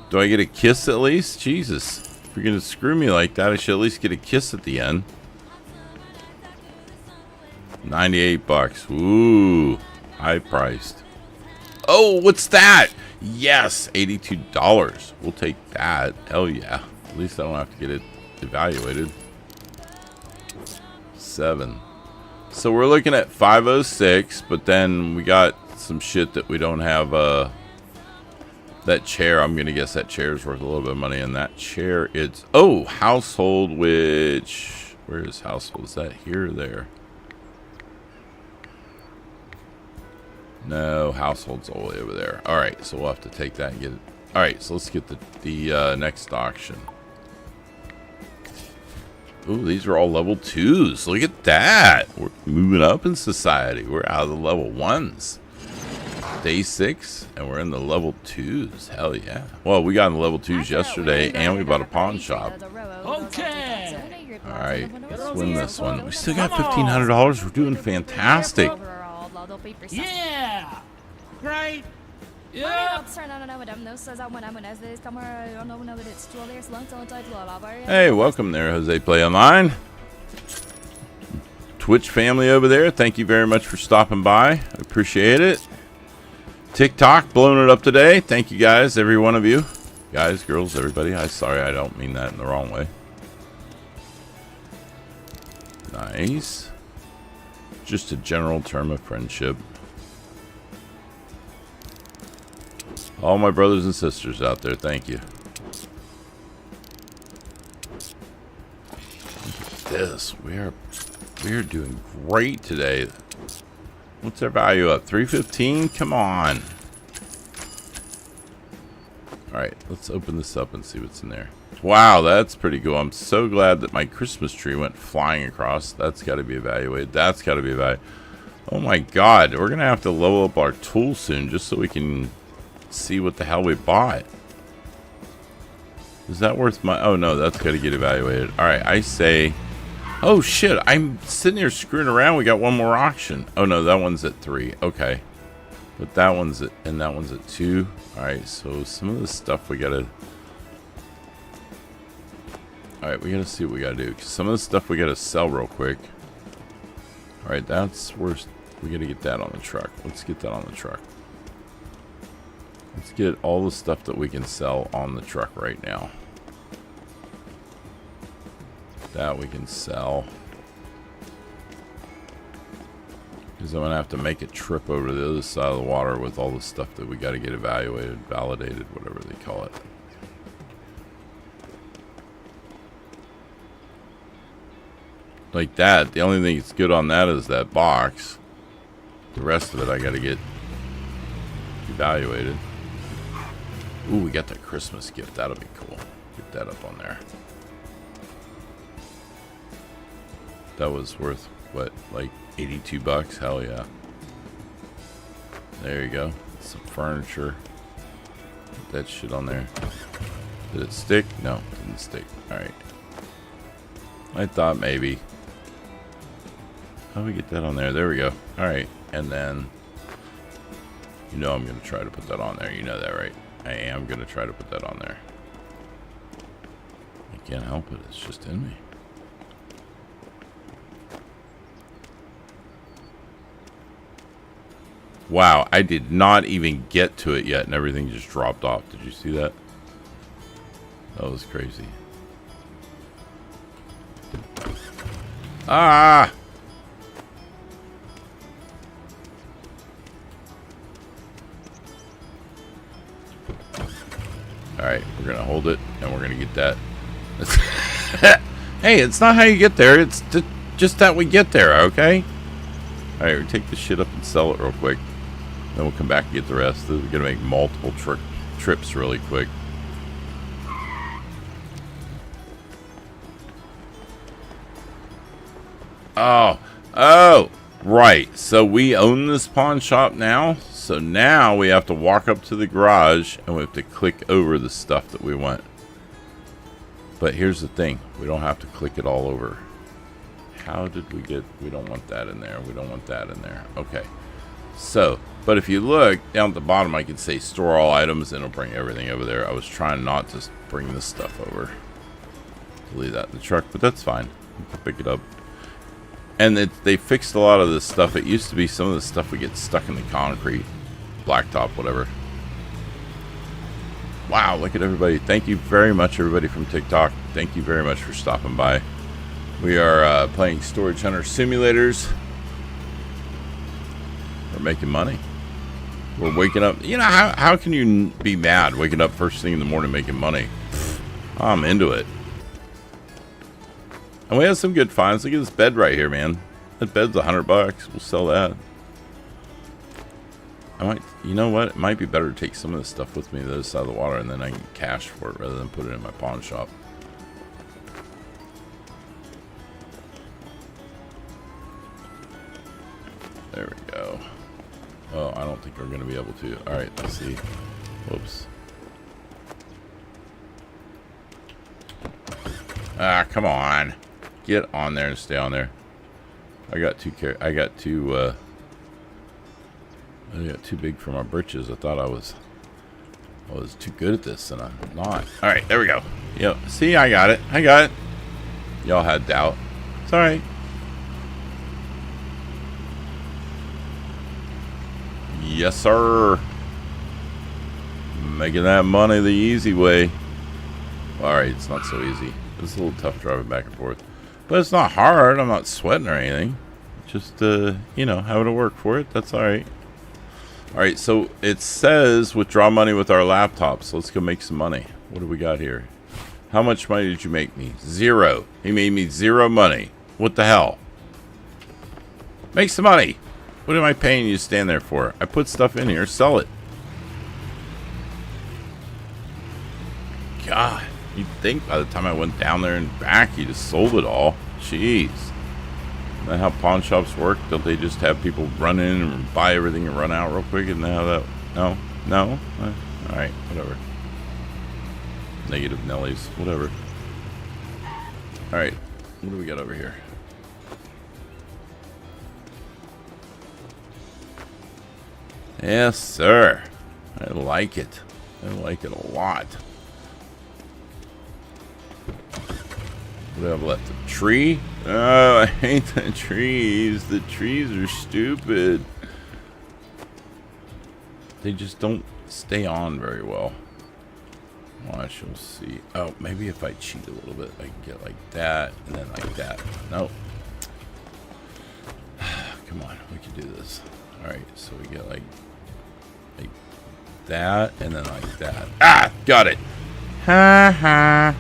Do I get a kiss at least? Jesus. If you're going to screw me like that, I should at least get a kiss at the end. 98 bucks. Ooh. High priced. Oh, what's that? Yes. $82. We'll take that. Hell yeah. At least I don't have to get it evaluated. 7. So we're looking at 506, but then we got some shit that we don't have That chair, I'm going to guess that chair is worth a little bit of money. And that chair, it's... Oh, household, which... Where is household? Is that here or there? No, household's all the way over there. All right, so we'll have to take that and get it. All right, so let's get the next auction. Ooh, these are all level 2s. Look at that. We're moving up in society. We're out of the level 1s. Day 6, and we're in the level 2s. Hell yeah. Well, we got in the level 2s yesterday, and we bought a pawn shop. Okay. All right, let's win this one. We still got $1,500. We're doing fantastic. Yeah. Right. Yeah. Hey, welcome there, Jose Play Online. Twitch family over there, thank you very much for stopping by. I appreciate it. TikTok blowing it up today. Thank you guys, every one of you. Guys, girls, everybody. I'm sorry, I don't mean that in the wrong way. Nice. Just a general term of friendship. All my brothers and sisters out there, thank you. Look at this. We're doing great today. What's our value up? 315? Come on. Alright, let's open this up and see what's in there. Wow, that's pretty cool. I'm so glad that my Christmas tree went flying across. That's got to be evaluated. That's got to be evaluated. Oh my god, we're going to have to level up our tool soon just so we can see what the hell we bought. Is that worth my... Oh no, that's got to get evaluated. Alright, I say... Oh shit, I'm sitting here screwing around. We got one more auction. Oh no, that one's at 3. Okay. But that one's at... And that one's at 2. Alright, so some of the stuff we gotta... Alright, we gotta see what we gotta do. 'Cause some of the stuff we gotta sell real quick. Alright, that's worth... We gotta get that on the truck. Let's get that on the truck. Let's get all the stuff that we can sell on the truck right now. That we can sell. Because I'm going to have to make a trip over to the other side of the water with all the stuff that we got to get evaluated, validated, whatever they call it. Like that. The only thing that's good on that is that box. The rest of it I got to get evaluated. Ooh, we got that Christmas gift. That'll be cool. Get that up on there. That was worth, what, like 82 bucks? Hell yeah. There you go. Some furniture. Put that shit on there. Did it stick? No, it didn't stick. Alright. I thought maybe. How do we get that on there? There we go. Alright. And then, you know I'm going to try to put that on there. You know that, right? I am going to try to put that on there. I can't help it. It's just in me. Wow, I did not even get to it yet and everything just dropped off. Did you see that? That was crazy. Ah! Alright, we're going to hold it and we're going to get that. Hey, it's not how you get there. It's just that we get there, okay? Alright, we take this shit up and sell it real quick. Then we'll come back and get the rest. We're going to make multiple trips really quick. Oh, right. So we own this pawn shop now. So now we have to walk up to the garage and we have to click over the stuff that we want. But here's the thing. We don't have to click it all over. How did we get... We don't want that in there. We don't want that in there. Okay. So, but if you look down at the bottom, I can say store all items and it'll bring everything over there. I was trying not to bring this stuff over. Leave that in the truck, but that's fine. You can pick it up. And they fixed a lot of this stuff. It used to be some of the stuff would get stuck in the concrete, blacktop, whatever. Wow, look at everybody. Thank you very much, everybody from TikTok. Thank you very much for stopping by. We are playing Storage Hunter Simulators. We're making money. We're waking up. You know, how can you be mad waking up first thing in the morning making money? I'm into it. And we have some good finds. Look at this bed right here, man. That bed's $100. We'll sell that. I might, you know what? It might be better to take some of this stuff with me to the other side of the water, and then I can cash for it rather than put it in my pawn shop. There we go. Oh, I don't think we're going to be able to. All right, let's see. Whoops. Ah, come on. Get on there and stay on there. I got too big for my britches. I thought I was too good at this, and I'm not. All right, there we go. Yep. See, I got it. I got it. Y'all had doubt. It's all right. Yes, sir. Making that money the easy way. All right, it's not so easy. It's a little tough driving back and forth, but it's not hard. I'm not sweating or anything. Just you know, having to work for it. That's all right. All right, so it says withdraw money with our laptops. Let's go make some money. What do we got here? How much money did you make me? 0. He made me 0 money. What the hell? Make some money. What am I paying you to stand there for? I put stuff in here. Sell it. God, you'd think by the time I went down there and back, he just sold it all. Jeez. Isn't that how pawn shops work? Don't they just have people run in and buy everything and run out real quick? Isn't that how that... No? No? Alright, whatever. Negative Nellies. Whatever. Alright. What do we got over here? Yes, sir. I like it. I like it a lot. What do I have left? A tree? Oh, I hate the trees. The trees are stupid. They just don't stay on very well. Watch, you'll see. Oh, maybe if I cheat a little bit, I can get like that, and then like that. Nope. Come on, we can do this. Alright, so we get like that, and then like that. Ah! Got it! Ha ha!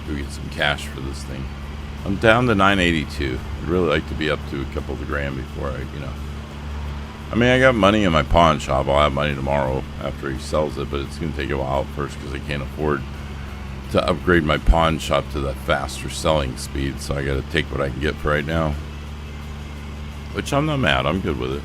Go get some cash for this thing. I'm down to 982. I'd really like to be up to a couple of grand before I, you know. I mean, I got money in my pawn shop. I'll have money tomorrow after he sells it, but it's going to take a while first because I can't afford to upgrade my pawn shop to the faster selling speed. So I got to take what I can get for right now. Which I'm not mad. I'm good with it.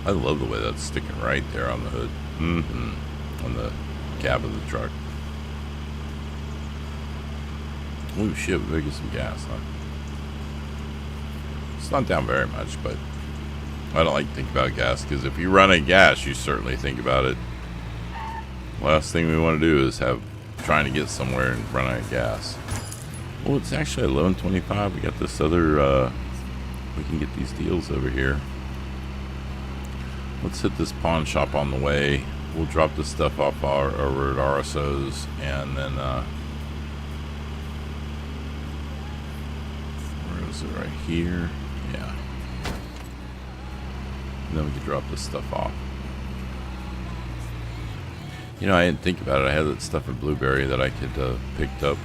I love the way that's sticking right there on the hood. On the cab of the truck. Oh shit, we better get some gas, huh? It's not down very much, but I don't like to think about gas, because if you run out of gas, you certainly think about it. Last thing we want to do is trying to get somewhere and run out of gas. Oh, it's actually 11:25. We got this other, we can get these deals over here. Let's hit this pawn shop on the way. We'll drop this stuff off over at RSO's, and then where is it? Right here. Yeah. And then we can drop this stuff off. You know, I didn't think about it. I had that stuff in Blueberry that I could picked up.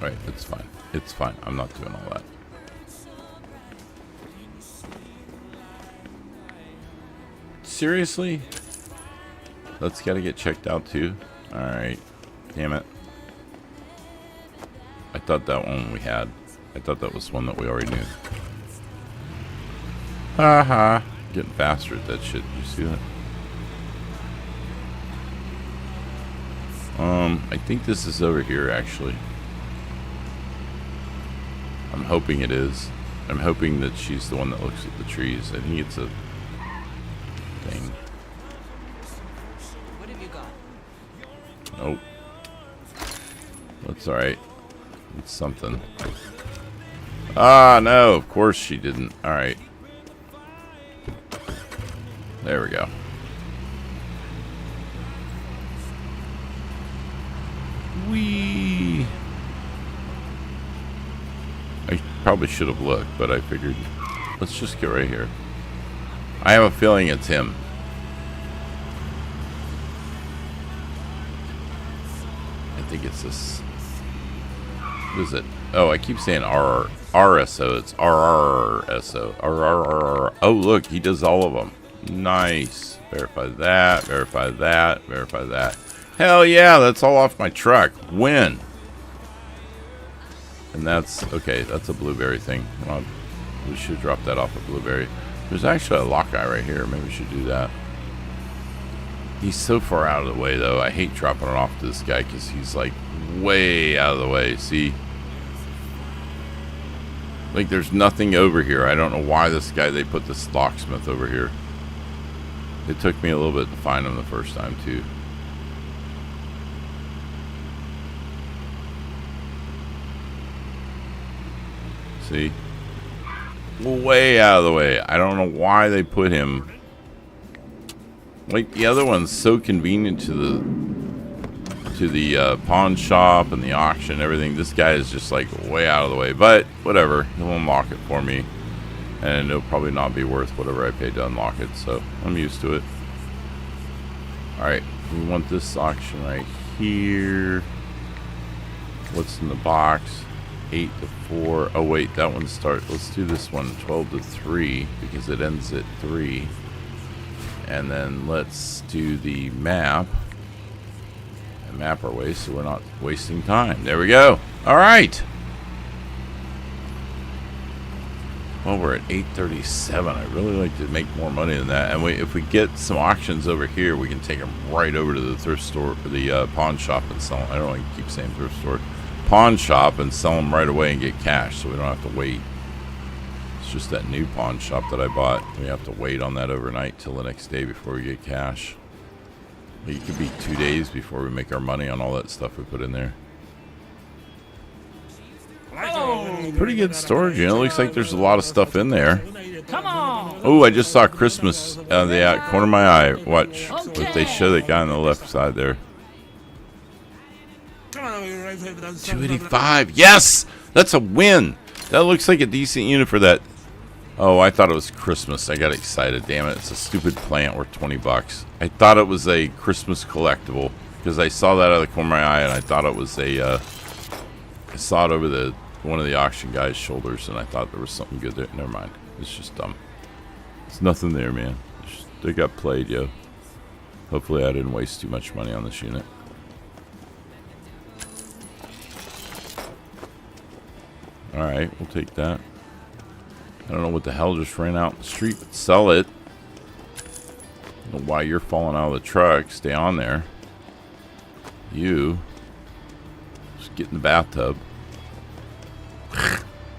All right, it's fine. It's fine. I'm not doing all that. Seriously? That's got to get checked out too. All right. Damn it. I thought that one we had. I thought that was one that we already knew. Haha. Getting faster at that shit. Did you see that? I think this is over here actually. I'm hoping it is. I'm hoping that she's the one that looks at the trees. I think it's a thing. What have you got? Nope. That's alright. It's something. Ah, no. Of course she didn't. Alright. There we go. Whee! I probably should have looked, but I figured let's just get right here. I have a feeling it's him. I think it's this. What is it? Oh, I keep saying RSO. It's RRSO. RRR. Oh, look, he does all of them. Nice. Verify that. Verify that. Verify that. Hell yeah, that's all off my truck. Win. And that's okay. That's a blueberry thing. Well, we should drop that off a blueberry. There's actually a lock guy right here. Maybe we should do that. He's so far out of the way, though. I hate dropping it off to this guy because he's like way out of the way. See? Like there's nothing over here. I don't know why this guy, they put this locksmith over here. It took me a little bit to find him the first time, too. See? Way out of the way. I don't know why they put him. Like the other one's so convenient to the pawn shop and the auction and everything. This guy is just like way out of the way. But whatever. He'll unlock it for me. And it'll probably not be worth whatever I paid to unlock it. So I'm used to it. Alright. We want this auction right here. What's in the box? 8 to 4. Oh wait, that one starts. Let's do this one 12 to 3 because it ends at 3. And then let's do the map. And map our way so we're not wasting time. There we go. Alright. Well, we're at 837. I really like to make more money than that. And if we get some auctions over here, we can take them right over to the thrift store, or the pawn shop, and sell them. I don't want to keep saying thrift store. Pawn shop and sell them right away and get cash so we don't have to wait. It's just that new pawn shop that I bought. We have to wait on that overnight till the next day before we get cash. It could be 2 days before we make our money on all that stuff we put in there. Pretty good storage, you know. Looks like there's a lot of stuff in there. Come on. Oh, I just saw Christmas out of the corner of my eye. Watch. If they show the guy on the left side there. 285. Yes! That's a win. That looks like a decent unit for that. Oh, I thought it was Christmas. I got excited. Damn it. It's a stupid plant worth 20 bucks. I thought it was a Christmas collectible because I saw that out of the corner of my eye and I thought it was a I saw it over one of the auction guy's shoulders and I thought there was something good there. Never mind. It's just dumb. There's nothing there, man. They got played, yo. Hopefully I didn't waste too much money on this unit. Alright, we'll take that. I don't know what the hell just ran out in the street, but sell it. I don't know why you're falling out of the truck. Stay on there. You. Just get in the bathtub.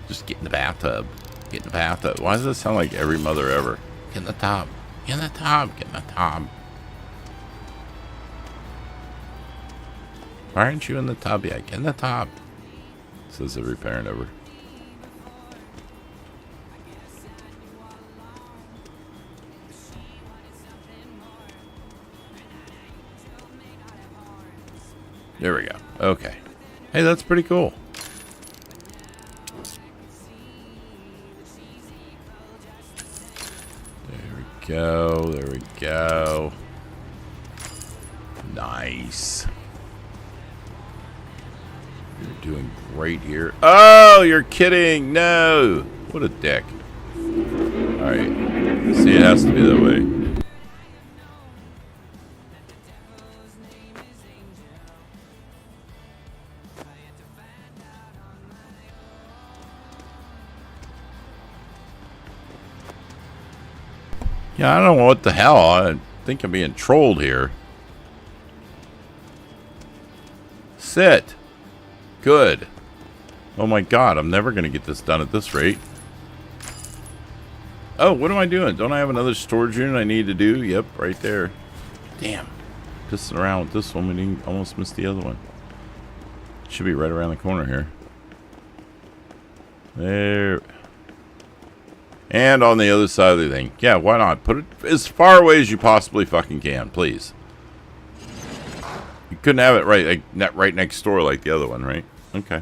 Just get in the bathtub. Get in the bathtub. Why does that sound like every mother ever? Get in the tub. Get in the tub. Get in the tub. Why aren't you in the tub yet? Get in the tub. Says every parent ever. There we go. Okay. Hey, that's pretty cool. There we go. There we go. Nice. You're doing great here. Oh, you're kidding. No. What a dick. Alright. See, it has to be that way. Yeah, I don't know what the hell. I think I'm being trolled here. Sit. Good. Oh my god, I'm never going to get this done at this rate. Oh, what am I doing? Don't I have another storage unit I need to do? Yep, right there. Damn. Pissing around with this one. We didn't almost miss the other one. Should be right around the corner here. There. And on the other side of the thing. Yeah, why not? Put it as far away as you possibly fucking can, please. You couldn't have it right next door like the other one, right? Okay.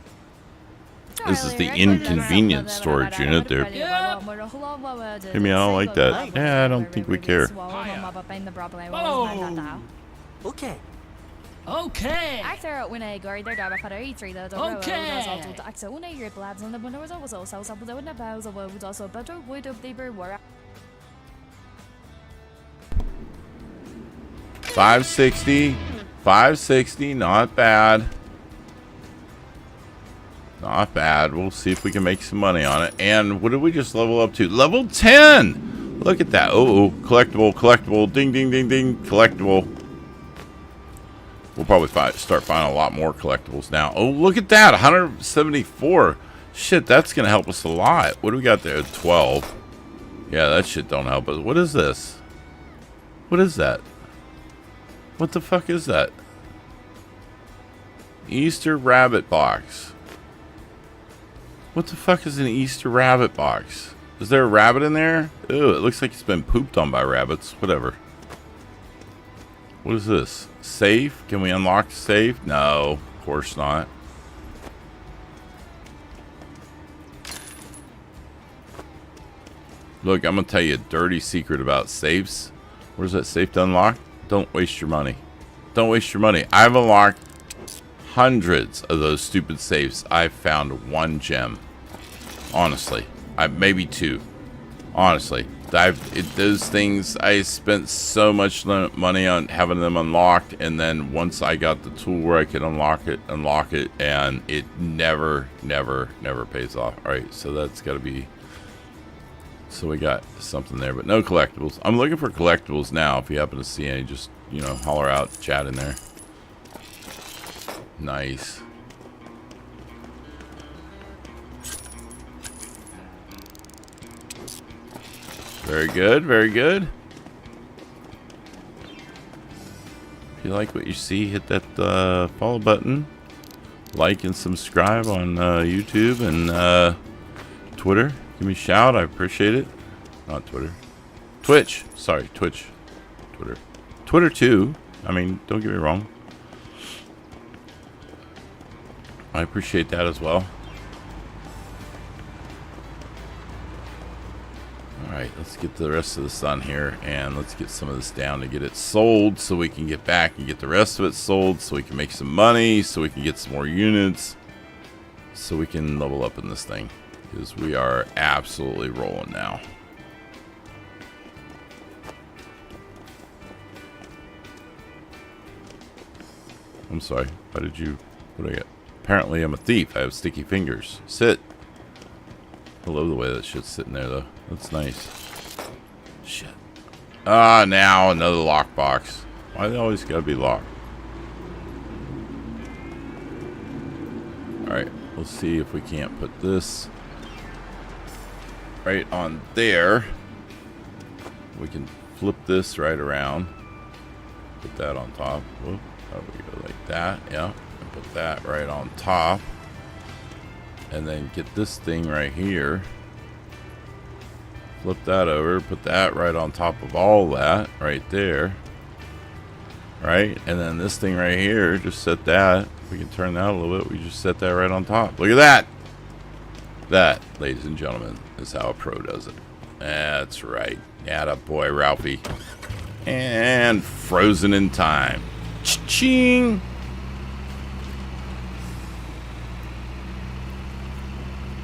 This is the inconvenient storage unit there. Hey, me, I don't like that. Yeah, I don't think we care. Whoa. Okay. Okay. $560, not bad. Not bad. We'll see if we can make some money on it. And what did we just level up to? Level 10! Look at that. Oh, collectible, collectible. Ding, ding, ding, ding. Collectible. We'll probably start finding a lot more collectibles now. Oh, look at that. 174. Shit, that's going to help us a lot. What do we got there? 12. Yeah, that shit don't help us. What is this? What is that? What the fuck is that? Easter rabbit box. What the fuck is an Easter rabbit box? Is there a rabbit in there? Ew, it looks like it's been pooped on by rabbits. Whatever. What is this? Safe? Can we unlock the safe? No, of course not. Look, I'm going to tell you a dirty secret about safes. Where's that safe to unlock? Don't waste your money. Don't waste your money. I've unlocked hundreds of those stupid safes. I've found one gem. Honestly. Maybe two. Honestly. Those things, I spent so much money on having them unlocked, and then once I got the tool where I could unlock it, and it never pays off. Alright, so that's got to be... So we got something there, but no collectibles. I'm looking for collectibles now. If you happen to see any, just, you know, holler out, chat in there. Nice. Very good, very good. If you like what you see, hit that follow button. Like and subscribe on YouTube and Twitter. Give me a shout. I appreciate it. Not Twitter. Twitch. Sorry, Twitch. Twitter. Twitter too. I mean, don't get me wrong. I appreciate that as well. Alright, let's get the rest of this on here, and let's get some of this down to get it sold so we can get back and get the rest of it sold so we can make some money, so we can get some more units, so we can level up in this thing. Because we are absolutely rolling now. I'm sorry. Why did you... What do I get? Apparently I'm a thief. I have sticky fingers. Sit. I love the way that shit's sitting there, though. That's nice. Shit. Ah, now another lockbox. Why they always gotta be locked? Alright. We'll see if we can't put this... right on there. We can flip this right around. Put that on top. Whoop. There we go, like that. Yeah. And put that right on top. And then get this thing right here. Flip that over. Put that right on top of all that. Right there. Right? And then this thing right here. Just set that. If we can turn that a little bit. We just set that right on top. Look at that. That, ladies and gentlemen, is how a pro does it. That's right. Atta boy, Ralphie. And frozen in time. Cha-ching!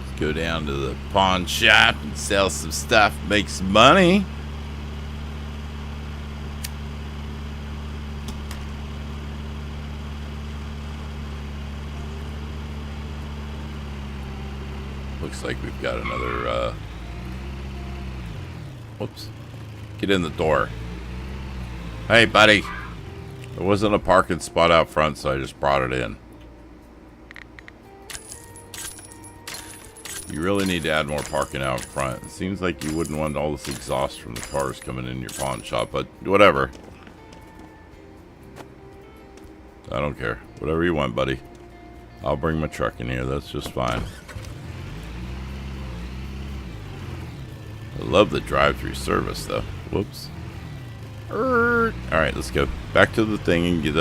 Let's go down to the pawn shop and sell some stuff, make some money. Looks like we've got another, whoops. Get in the door. Hey, buddy. There wasn't a parking spot out front, so I just brought it in. You really need to add more parking out front. It seems like you wouldn't want all this exhaust from the cars coming in your pawn shop, but whatever. I don't care. Whatever you want, buddy. I'll bring my truck in here. That's just fine. I love the drive-through service, though. Whoops. Alright, let's go back to the thing and get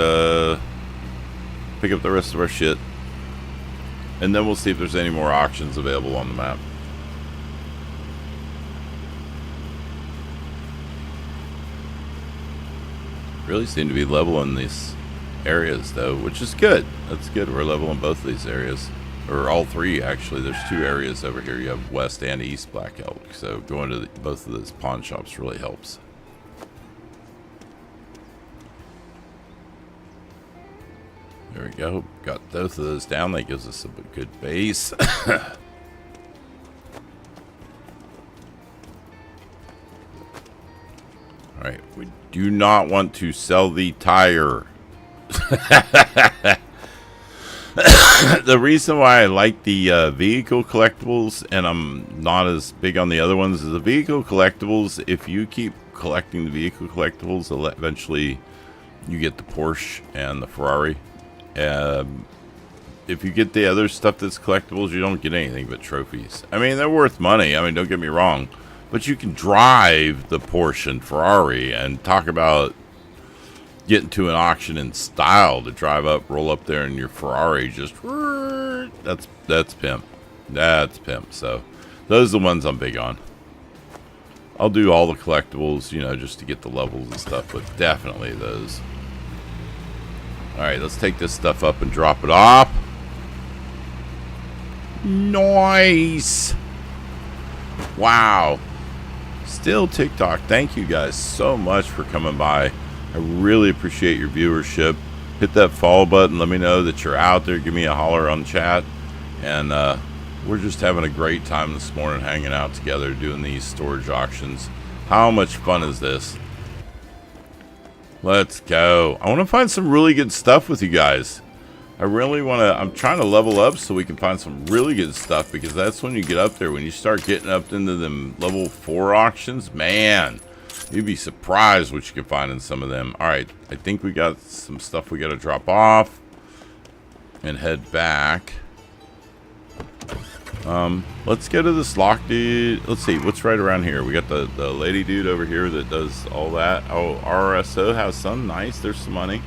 pick up the rest of our shit. And then we'll see if there's any more auctions available on the map. Really seem to be level in these areas, though, which is good. That's good. We're level in both of these areas. Or all three, actually. There's two areas over here. You have West and East Black Elk. So going to both of those pawn shops really helps. There we go. Got both of those down. That gives us a good base. Alright, we do not want to sell the tire. The reason why I like the vehicle collectibles and I'm not as big on the other ones is the vehicle collectibles. If you keep collecting the vehicle collectibles, eventually you get the Porsche and the Ferrari. If you get the other stuff that's collectibles, you don't get anything but trophies. I mean, they're worth money. I mean, don't get me wrong. But you can drive the Porsche and Ferrari and talk about getting to an auction in style to drive up, roll up there in your Ferrari. Just, that's pimp. That's pimp. So those are the ones I'm big on. I'll do all the collectibles, you know, just to get the levels and stuff, but definitely those. Alright, let's take this stuff up and drop it off. Nice! Wow. Still TikTok. Thank you guys so much for coming by. I really appreciate your viewership. Hit that follow button. Let me know that you're out there. Give me a holler on chat. And we're just having a great time this morning hanging out together doing these storage auctions. How much fun is this? Let's go. I want to find some really good stuff with you guys. I really want to, I'm trying to level up so we can find some really good stuff, because that's when you get up there. When you start getting up into them level 4 auctions, man, you'd be surprised what you can find in some of them. Alright, I think we got some stuff we got to drop off and head back. Let's go to this lock dude. Let's see, what's right around here? We got the lady dude over here that does all that. Oh, RSO has some. Nice, there's some money.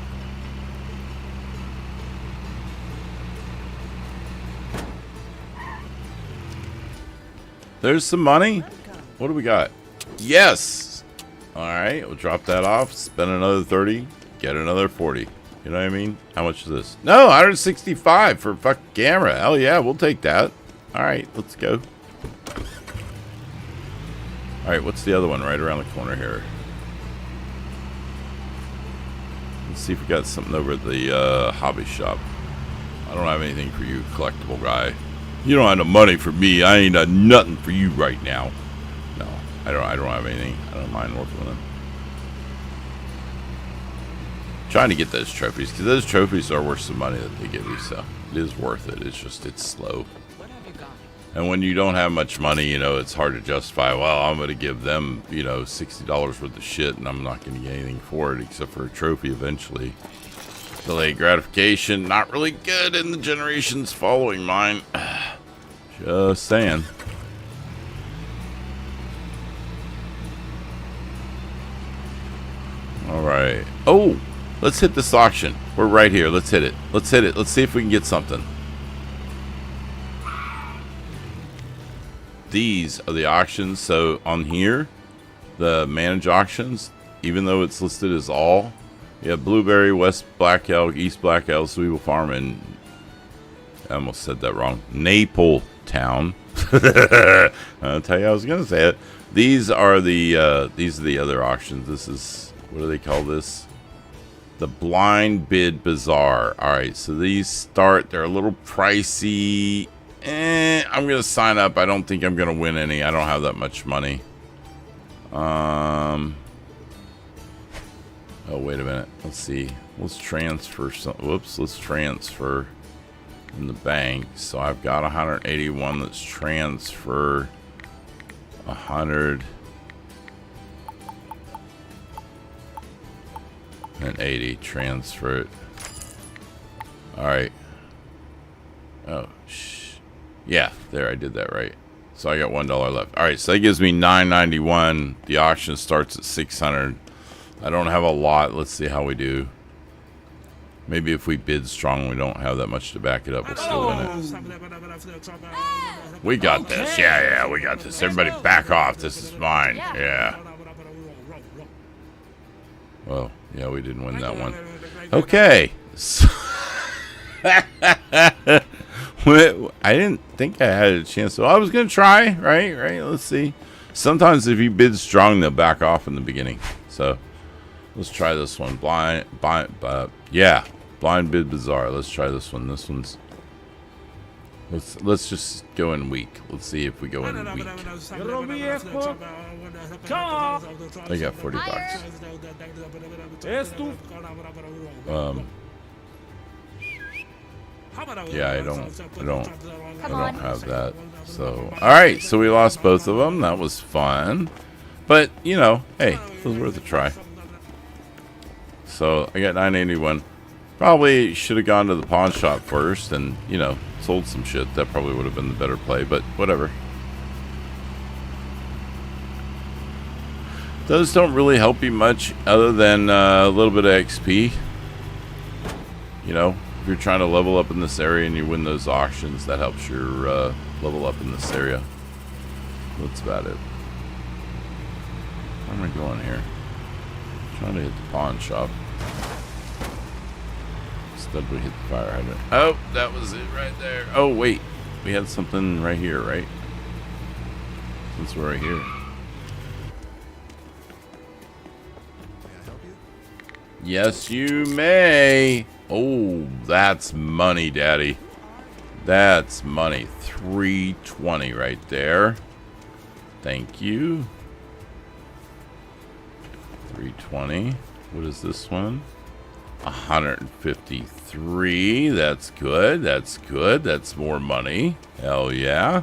There's some money. What do we got? Yes. All right, we'll drop that off. Spend another 30. Get another 40. You know what I mean? How much is this? No, 165 for a fucking camera. Hell yeah, we'll take that. All right, let's go. All right, what's the other one right around the corner here? Let's see if we got something over at the hobby shop. I don't have anything for you, collectible guy. You don't have no money for me. I ain't got nothing for you right now. No, I don't have anything. I don't mind working with them. Trying to get those trophies, because those trophies are worth some money that they give you, so it is worth it. It's just, it's slow. What have you got? And when you don't have much money, you know, it's hard to justify, well, I'm going to give them, you know, $60 worth of shit, and I'm not going to get anything for it except for a trophy eventually. Delayed gratification, not really good in the generations following mine. Just saying. Alright. Oh! Let's hit this auction. We're right here. Let's hit it. Let's hit it. Let's see if we can get something. These are the auctions. So on here, the manage auctions, even though it's listed as all, you have Blueberry, West Black Elk, East Black Elk, Sweeble Farm, and I almost said that wrong. Naple Town. I'll tell you, I was gonna say it. These are the other auctions. This is, what do they call this? The Blind Bid Bazaar. Alright, so these start, they're a little pricey. I'm gonna sign up. I don't think I'm gonna win any. I don't have that much money. Oh, wait a minute. Let's see. Let's transfer some. Whoops, let's transfer in the bank. So I've got 181. Let's transfer 100. And 80, transfer it. Alright. Oh, yeah, there, I did that right. So I got $1 left. All right, so that gives me $9.91. The auction starts at $600. I don't have a lot. Let's see how we do. Maybe if we bid strong, we don't have that much to back it up. We'll still win it. We got this. Yeah, we got this. Everybody back off. This is mine. Yeah. Well, yeah, we didn't win that one. Okay. I didn't think I had a chance. So I was going to try. Right. Let's see. Sometimes if you bid strong, they'll back off in the beginning. So let's try this one. Blind bid bazaar. Let's try this one. This one's. Let's just go in weak. Let's see if we go in weak. I got $40. Yeah, I don't have that. So, all right. So we lost both of them. That was fun, but you know, hey, it was worth a try. So I got 981. Probably should have gone to the pawn shop first and, you know, sold some shit. That probably would have been the better play, but whatever. Those don't really help you much other than a little bit of XP. You know, if you're trying to level up in this area and you win those auctions, that helps your level up in this area. That's about it. Where am I going here? I'm trying to hit the pawn shop. Instead we hit the fire hydrant. Oh, that was it right there. Oh, wait. We had something right here, right? Since we're right here. Yes, you may. Oh, that's money, Daddy. That's money. 320 right there. Thank you. 320. What is this one? 153. That's good. That's good. That's more money. Hell yeah.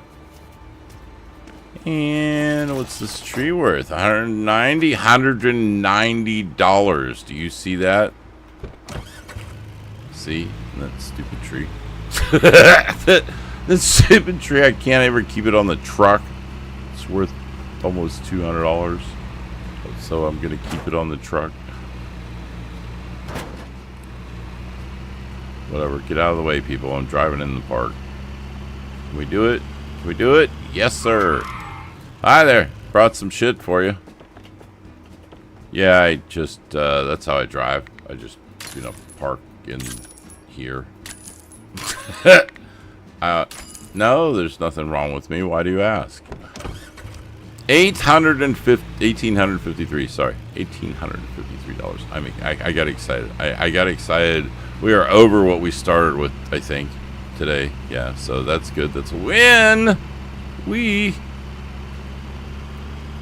And what's this tree worth? $190. Do you see that? See? That stupid tree. that stupid tree. I can't ever keep it on the truck. It's worth almost $200. So I'm going to keep it on the truck. Whatever. Get out of the way, people. I'm driving in the park. Can we do it? Can we do it? Yes, sir. Hi there. Brought some shit for you. Yeah, I just, that's how I drive. I just, you know, park in here. No, there's nothing wrong with me. Why do you ask? $1,853. Sorry. $1,853. I got excited. I got excited. We are over what we started with, I think, today. Yeah, so that's good. That's a win.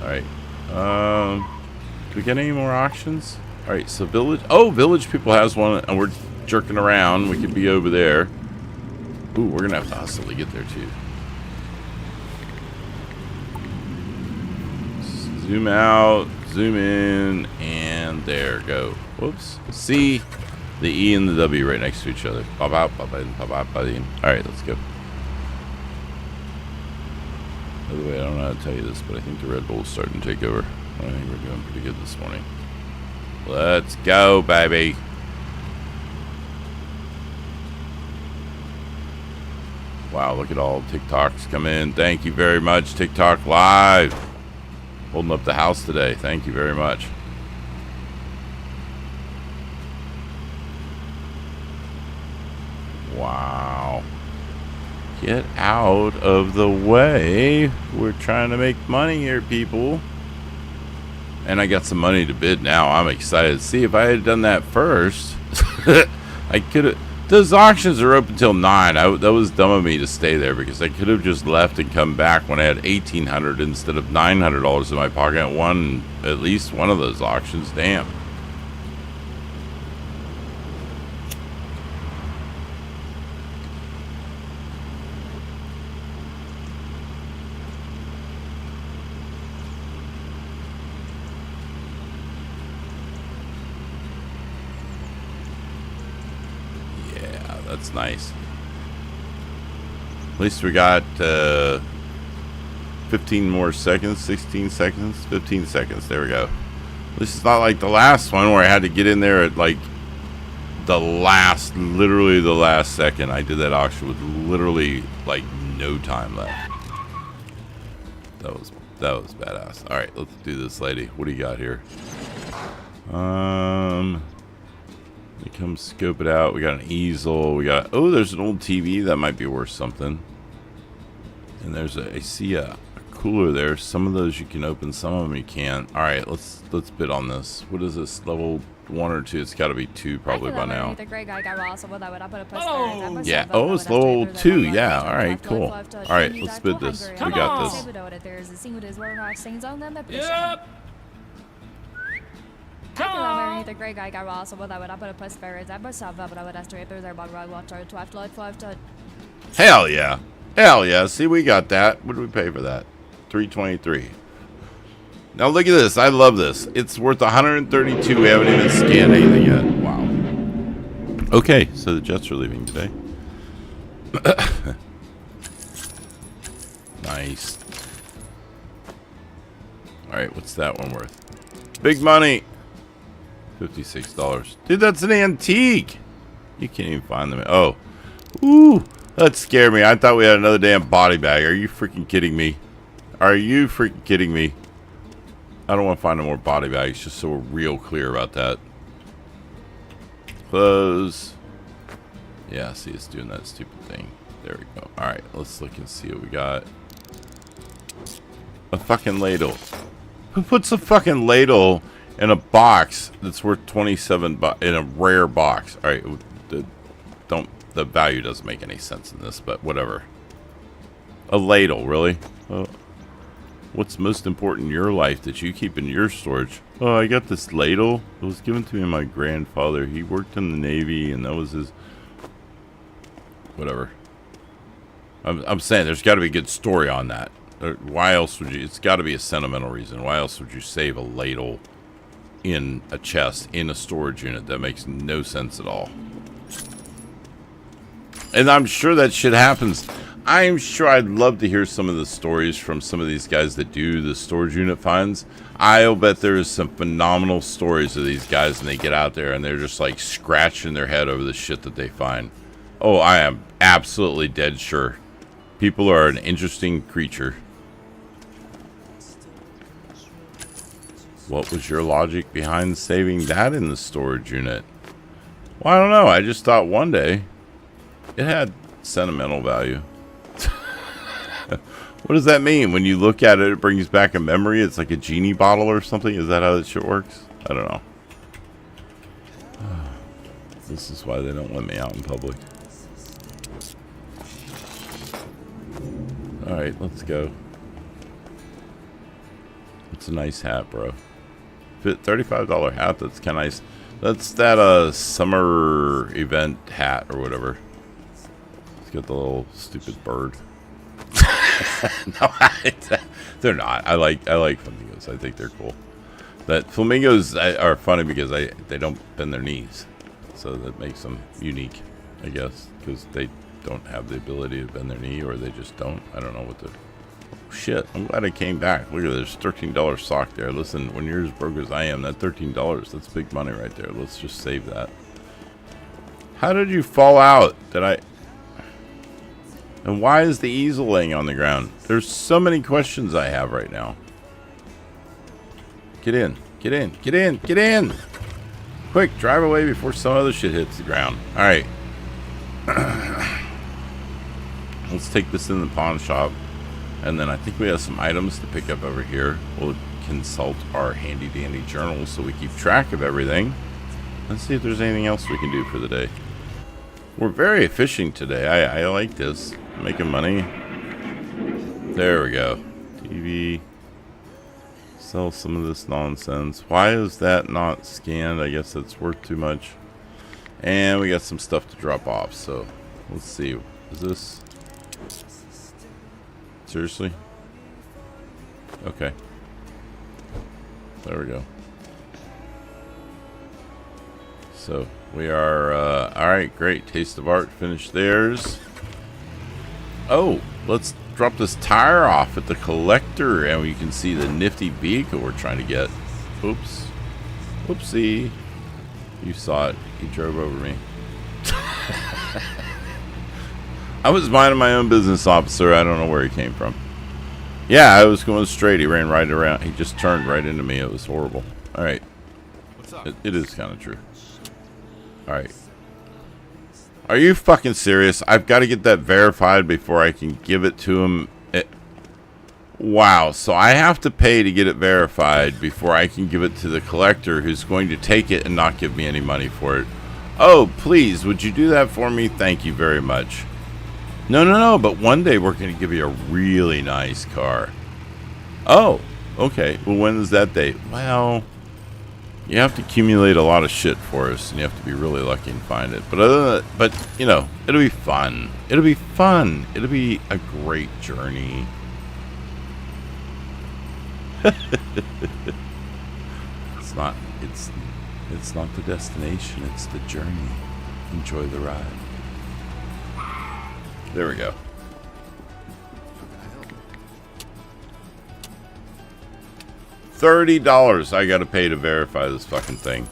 Alright. Do we get any more auctions? Alright, so Village. Oh, Village People has one, and we're jerking around. We could be over there. Ooh, we're going to have to hustle to get there, too. Zoom out, zoom in, and there, go. Whoops. See the E and the W right next to each other. Alright, let's go. By the way, I don't know how to tell you this, but I think the Red Bull's starting to take over. I think we're doing pretty good this morning. Let's go, baby. Wow, look at all TikToks come in. Thank you very much, TikTok Live. Holding up the house today. Thank you very much. Wow. Get out of the way. We're trying to make money here, people. And I got some money to bid now. I'm excited. See, if I had done that first, I could have. Those auctions are open till 9. That was dumb of me to stay there because I could have just left and come back when I had $1,800 instead of $900 in my pocket and won at least one of those auctions. Damn. That's nice. At least we got 15 more seconds, 16 seconds, 15 seconds. There we go. This is not like the last one where I had to get in there at like the last, literally the last second. I did that auction with literally like no time left. That was badass. All right, let's do this, lady. What do you got here? Let me come scope it out. We got an easel. We got, oh, there's an old TV that might be worth something. And there's I see a cooler there. Some of those you can open, some of them you can't. All right, let's bid on this. What is this? Level 1 or 2? It's got to be 2 probably by now. Oh, Yeah. Oh, it's level 2. Yeah. All right. Cool. All right. Let's bid this. We got this. Yep. Come on. Hell yeah. Hell yeah. See, we got that. What did we pay for that? 323. Now look at this. I love this. It's worth 132. We haven't even scanned anything yet. Wow. Okay, so the Jets are leaving today. Nice. All right, what's that one worth? Big money. $56. Dude, that's an antique. You can't even find them. Oh. Ooh, that scared me. I thought we had another damn body bag. Are you freaking kidding me? Are you freaking kidding me? I don't want to find no more body bags, just so we're real clear about that. Close. Yeah, see, it's doing that stupid thing. There we go. Alright, let's look and see what we got. A fucking ladle. Who puts a fucking ladle in a box that's worth 27 in a rare box? Alright, the value doesn't make any sense in this, but whatever. A ladle, really? Oh. What's most important in your life that you keep in your storage? Oh, I got this ladle. It was given to me by my grandfather. He worked in the Navy, and that was his... Whatever. I'm saying there's got to be a good story on that. Why else would you... It's got to be a sentimental reason. Why else would you save a ladle in a chest, in a storage unit? That makes no sense at all. And I'm sure that shit happens. I'm sure I'd love to hear some of the stories from some of these guys that do the storage unit finds. I'll bet there's some phenomenal stories of these guys, and they get out there and they're just like scratching their head over the shit that they find. Oh, I am absolutely dead sure. People are an interesting creature. What was your logic behind saving that in the storage unit? Well, I don't know. I just thought one day it had sentimental value. What does that mean? When you look at it, it brings back a memory? It's like a genie bottle or something? Is that how that shit works? I don't know. This is why they don't let me out in public. Alright, let's go. It's a nice hat, bro. $35 hat, that's kind of nice. That's that summer event hat or whatever. It's got the little stupid bird. No, they're not. I like flamingos. I think they're cool. That flamingos are funny because they don't bend their knees, so that makes them unique, I guess, because they don't have the ability to bend their knee, or they just don't. I don't know what the shit. I'm glad I came back. Look at this $13 sock there. Listen, when you're as broke as I am, that $13, that's big money right there. Let's just save that. How did you fall out? Did I? And why is the easel laying on the ground? There's so many questions I have right now. Get in. Get in. Get in. Get in. Quick, drive away before some other shit hits the ground. Alright. Let's take this in the pawn shop. And then I think we have some items to pick up over here. We'll consult our handy dandy journal so we keep track of everything. Let's see if there's anything else we can do for the day. We're very efficient today. I like this. Making money. There we go. TV. Sell some of this nonsense. Why is that not scanned? I guess it's worth too much. And we got some stuff to drop off. So let's see. Is this... Seriously? Okay. There we go. So we are, alright, great. Taste of Art finished theirs. Oh, let's drop this tire off at the collector, and we can see the nifty vehicle we're trying to get. Oops. Whoopsie. You saw it. He drove over me. I was minding my own business, officer. I don't know where he came from. Yeah, I was going straight. He ran right around. He just turned right into me. It was horrible. All right. What's up? It is kind of true. All right. Are you fucking serious? I've got to get that verified before I can give it to him. Wow. So I have to pay to get it verified before I can give it to the collector, who's going to take it and not give me any money for it. Oh, please. Would you do that for me? Thank you very much. No. But one day we're going to give you a really nice car. Oh, okay. Well, when is that date? Well, you have to accumulate a lot of shit for us, and you have to be really lucky and find it. But other than that, but you know, it'll be fun. It'll be fun. It'll be a great journey. It's not the destination, it's the journey. Enjoy the ride. There we go. $30 I gotta pay to verify this fucking thing.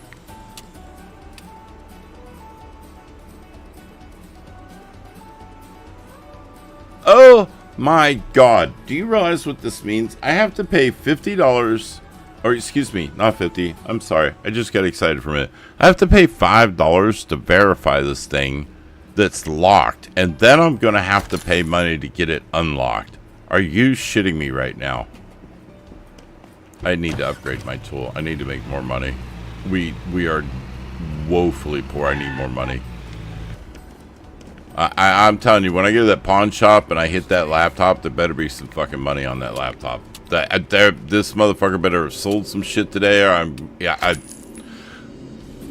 Oh my god. Do you realize what this means? I have to pay $50. Or excuse me, not 50. I'm sorry. I just got excited for a minute. I have to pay $5 to verify this thing that's locked. And then I'm going to have to pay money to get it unlocked. Are you shitting me right now? I need to upgrade my tool. I need to make more money. We are woefully poor. I need more money. I'm telling you, when I go to that pawn shop and I hit that laptop, there better be some fucking money on that laptop. This motherfucker better have sold some shit today, or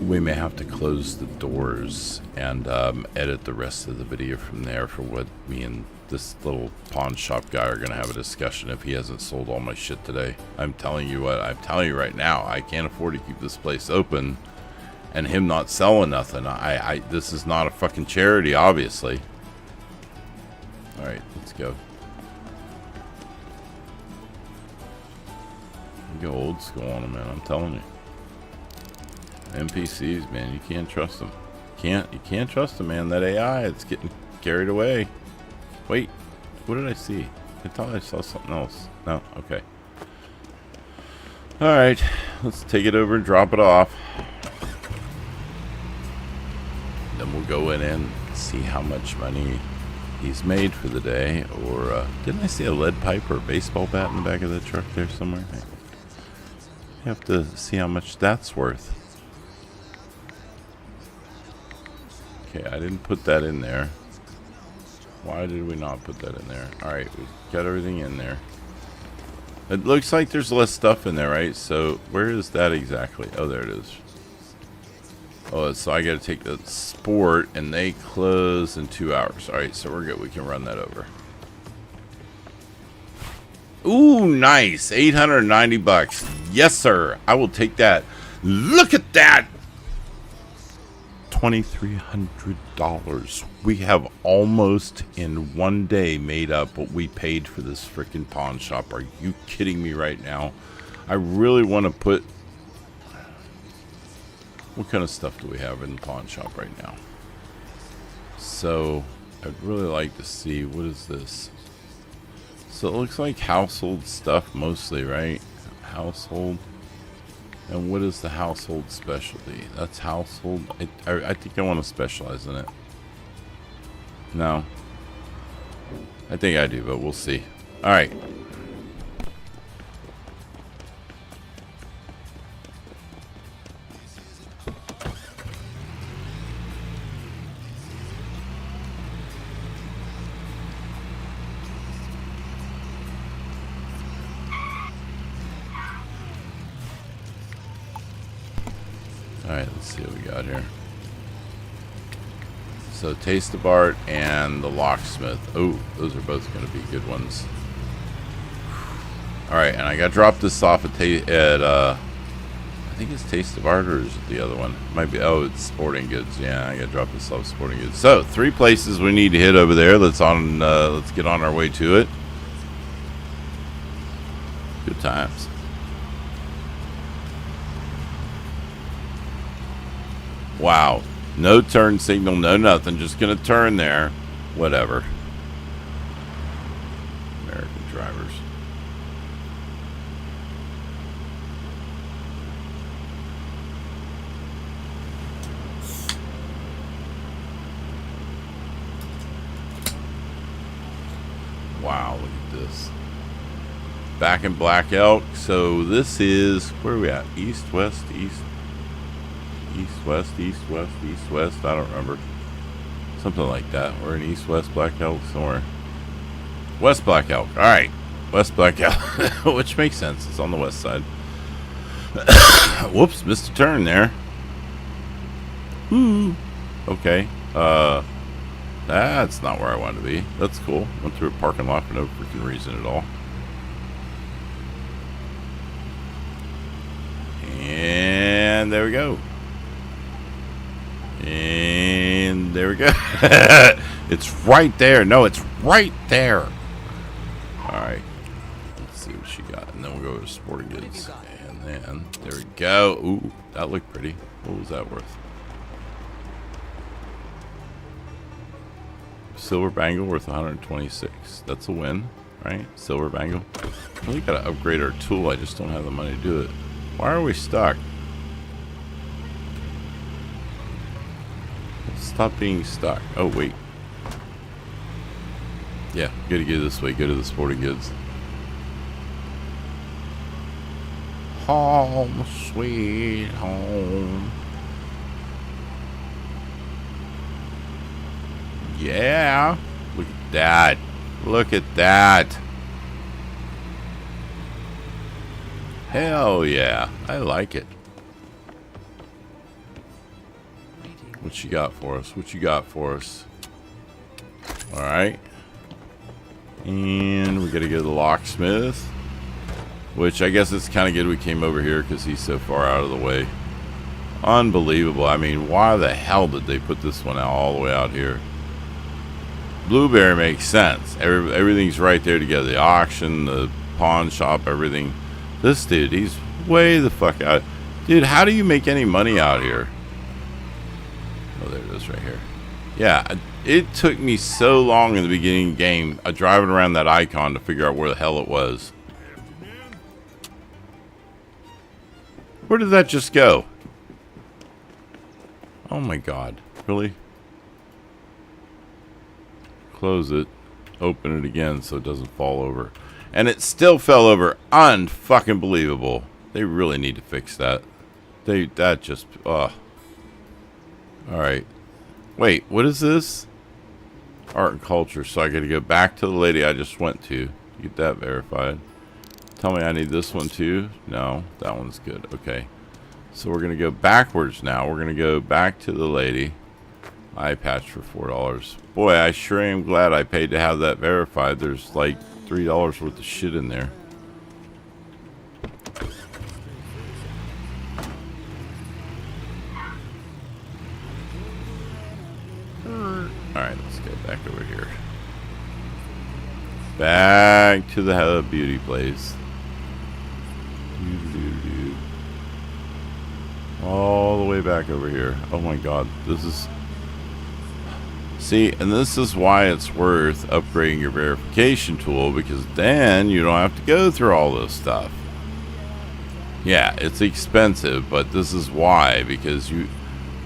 we may have to close the doors and edit the rest of the video from there for what me and this little pawn shop guy are gonna have a discussion if he hasn't sold all my shit today. I'm telling you what, I'm telling you right now, I can't afford to keep this place open and him not selling nothing. This is not a fucking charity, obviously. All right, let's go. You go old school on them, man. I'm telling you. NPCs, man, you can't trust them. You can't trust them, man. That AI, it's getting carried away. Wait, what did I see? I thought I saw something else. No, okay. All right, let's take it over and drop it off. Then we'll go in and see how much money he's made for the day. Or didn't I see a lead pipe or a baseball bat in the back of the truck there somewhere? You have to see how much that's worth. Okay, I didn't put that in there. Why did we not put that in there? Alright, we got everything in there. It looks like there's less stuff in there, right? So, where is that exactly? Oh, there it is. Oh, so I gotta take the sport, and they close in 2 hours. Alright, so we're good. We can run that over. Ooh, nice. 890 bucks. Yes, sir. I will take that. Look at that. $2,300. We have almost in one day made up what we paid for this freaking pawn shop. Are you kidding me right now? I really want to put... What kind of stuff do we have in the pawn shop right now? So, I'd really like to see... What is this? So it looks like household stuff mostly, right? Household. And what is the household specialty? That's household. I think I want to specialize in it. No. I think I do, but we'll see. Alright. Alright, let's see what we got here. So, Taste of Art and the Locksmith. Oh, those are both going to be good ones. Alright, and I got to drop this off at, I think it's Taste of Art, or is it the other one? Might be, oh, it's Sporting Goods. Yeah, I got to drop this off at Sporting Goods. So, 3 places we need to hit over there. Let's get on our way to it. Good times. Wow. No turn signal, no nothing. Just gonna turn there. Whatever. American drivers. Wow, look at this. Back in Black Elk. So this is, where are we at? East, west, east. East, west, east, west, east, west. I don't remember. Something like that. We're in East, West, Black Elk somewhere. West Black Elk. Alright. West Black Elk. Which makes sense. It's on the west side. Whoops. Missed a turn there. Ooh. Okay. That's not where I wanted to be. That's cool. Went through a parking lot for no freaking reason at all. And there we go. And there we go. It's right there. No, it's right there. Alright. Let's see what she got. And then we'll go to sporting goods. And then, there we go. Ooh, that looked pretty. What was that worth? Silver bangle worth 126. That's a win, right? Silver bangle. We gotta upgrade our tool. I just don't have the money to do it. Why are we stuck? Stop being stuck. Oh, wait. Yeah, gotta go this way. Go to the sporting goods. Home, sweet home. Yeah. Look at that. Look at that. Hell yeah. I like it. What you got for us? What you got for us? Alright. And we gotta go to the locksmith. Which I guess it's kind of good we came over here because he's so far out of the way. Unbelievable. I mean, why the hell did they put this one out all the way out here? Blueberry makes sense. Everything's right there together. The auction, the pawn shop, everything. This dude, he's way the fuck out. Dude, how do you make any money out here? Oh, there it is right here. Yeah, it took me so long in the beginning of the game, driving around that icon to figure out where the hell it was. Where did that just go? Oh my god. Really? Close it. Open it again so it doesn't fall over. And it still fell over. Unfucking believable. They really need to fix that. That just... Alright. Wait, what is this? Art and culture. So I gotta go back to the lady I just went to. Get that verified. Tell me I need this one too. No, that one's good. Okay. So we're gonna go backwards now. We're gonna go back to the lady. Eye patch for $4. Boy, I sure am glad I paid to have that verified. There's like $3 worth of shit in there. Alright, let's go back over here. Back to the beauty place. All the way back over here. Oh my god, this is... See, and this is why it's worth upgrading your verification tool, because then you don't have to go through all this stuff. Yeah, it's expensive, but this is why, because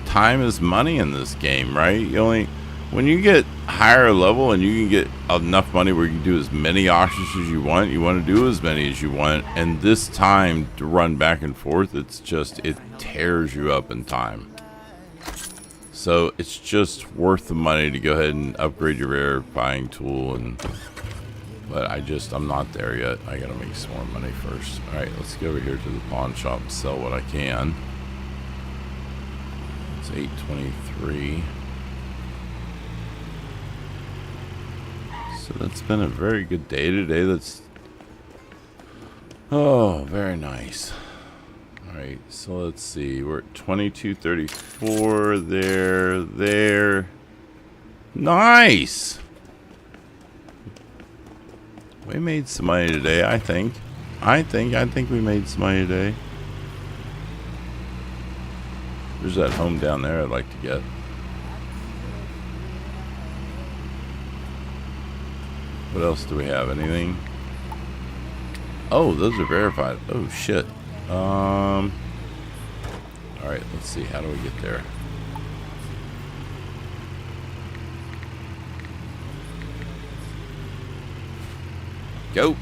time is money in this game, right? When you get higher level and you can get enough money where you can do as many auctions as you want to do as many as you want, and this time to run back and forth, it tears you up in time. So it's just worth the money to go ahead and upgrade your verifying tool, but I'm not there yet. I gotta make some more money first. Alright, let's go over here to the pawn shop and sell what I can. It's 823. So that's been a very good day today. Oh, very nice. Alright, so let's see. We're at 2234. There. Nice! We made some money today, I think. I think we made some money today. There's that home down there I'd like to get. What else do we have? Anything? Oh, those are verified. Oh shit. All right, let's see. How do we get there? Go.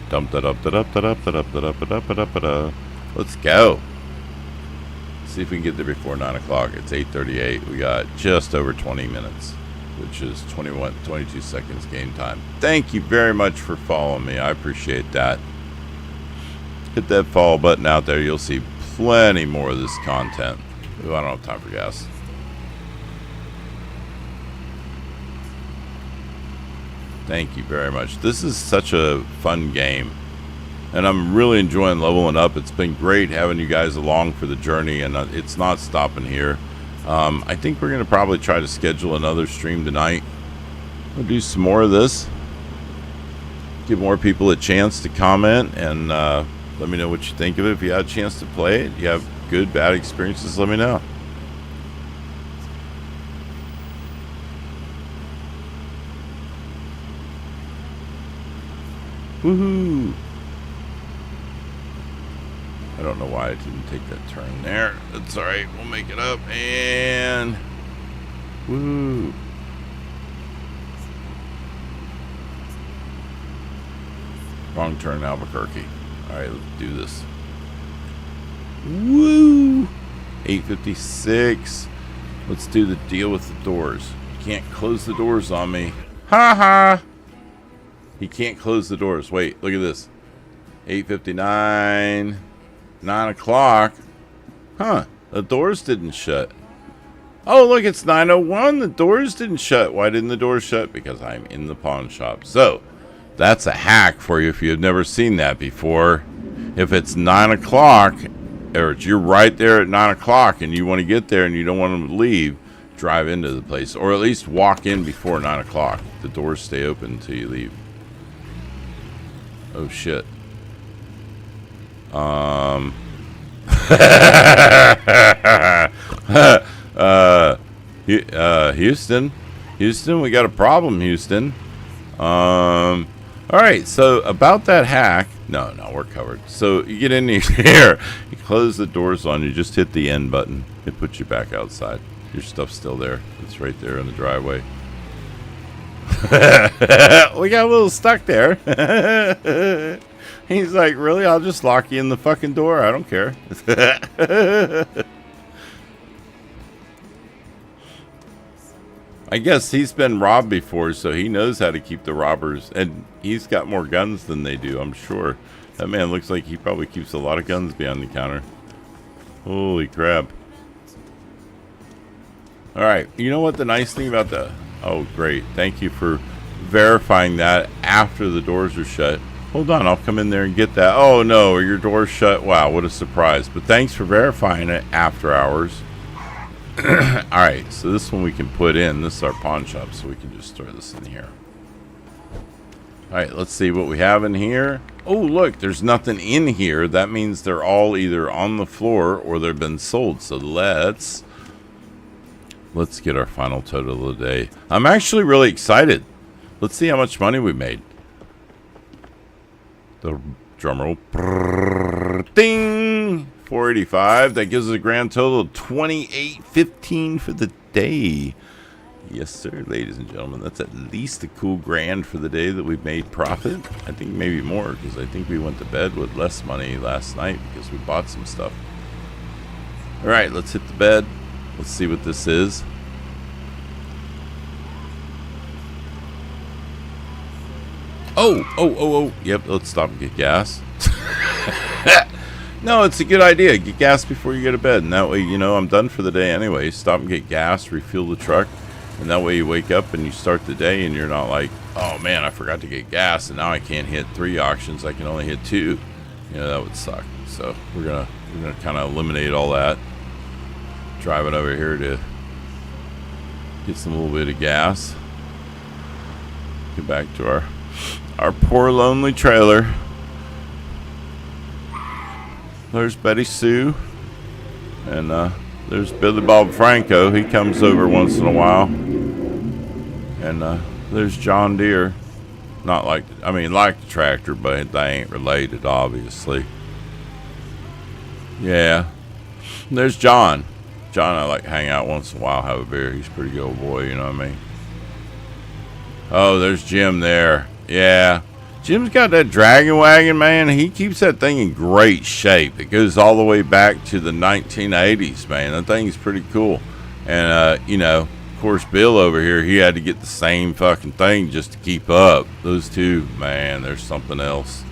Dump that up, that up, that up, that up, that up, that up, that up, that up. Let's go. See if we can get there before 9 o'clock. It's 8:38. We got just over 20 minutes, which is 22 seconds game time. Thank you very much for following me. I appreciate that. Hit that follow button out there. You'll see plenty more of this content. Ooh, I don't have time for gas. Thank you very much. This is such a fun game, and I'm really enjoying leveling up. It's been great having you guys along for the journey, and it's not stopping here. I think we're going to probably try to schedule another stream tonight. We'll do some more of this. Give more people a chance to comment, and let me know what you think of it. If you had a chance to play it, you have good, bad experiences, let me know. Woohoo! I don't know why I didn't take that turn there. That's alright, we'll make it up, and woo! Wrong turn, Albuquerque. Alright, let's do this. Woo! 8:56. Let's do the deal with the doors. You can't close the doors on me. Ha ha! He can't close the doors. Wait, look at this. 8:59. 9 o'clock. Huh. The doors didn't shut. Oh, look, it's 9:01. The doors didn't shut. Why didn't the doors shut? Because I'm in the pawn shop. So, that's a hack for you if you've never seen that before. If it's 9 o'clock, or you're right there at 9 o'clock and you want to get there and you don't want them to leave, drive into the place. Or at least walk in before 9 o'clock. The doors stay open until you leave. Oh shit. Houston, we got a problem, Houston. All right, so about that hack, no, we're covered. So you get in here, you close the doors on you, just hit the end button. It puts you back outside. Your stuff's still there. It's right there in the driveway. We got a little stuck there. He's like, really? I'll just lock you in the fucking door. I don't care. I guess he's been robbed before, so he knows how to keep the robbers. And he's got more guns than they do, I'm sure. That man looks like he probably keeps a lot of guns behind the counter. Holy crap. Alright, you know what the nice thing about the... Oh, great. Thank you for verifying that after the doors are shut. Hold on, I'll come in there and get that. Oh, no, your door's shut. Wow, what a surprise. But thanks for verifying it after hours. Alright, so this one we can put in. This is our pawn shop, so we can just throw this in here. Alright, let's see what we have in here. Oh, look, there's nothing in here. That means they're all either on the floor or they've been sold. So let's get our final total of the day. I'm actually really excited. Let's see how much money we made. The drum roll. Ding! 485. That gives us a grand total of 28.15 for the day. Yes, sir, ladies and gentlemen. That's at least a cool grand for the day that we've made profit. I think maybe more, because I think we went to bed with less money last night because we bought some stuff. All right, let's hit the bed. Let's see what this is. Oh. Yep, let's stop and get gas. No, it's a good idea. Get gas before you go to bed. And that way, you know, I'm done for the day anyway. Stop and get gas, refuel the truck. And that way you wake up and you start the day and you're not like, oh man, I forgot to get gas and now I can't hit 3 auctions. I can only hit 2. You know, that would suck. So we're gonna kind of eliminate all that. Driving over here to get some little bit of gas. Get back to our poor lonely trailer. There's Betty Sue. And there's Billy Bob Franco. He comes over once in a while. And there's John Deere. Not like, I mean, like the tractor, but they ain't related, obviously. Yeah. There's John. John, I like to hang out once in a while, have a beer. He's a pretty good old boy, you know what I mean? Oh, there's Jim there. Yeah. Jim's got that dragon wagon, man. He keeps that thing in great shape. It goes all the way back to the 1980s, man. That thing's pretty cool. And, you know, of course, Bill over here, he had to get the same fucking thing just to keep up. Those two, man, there's something else.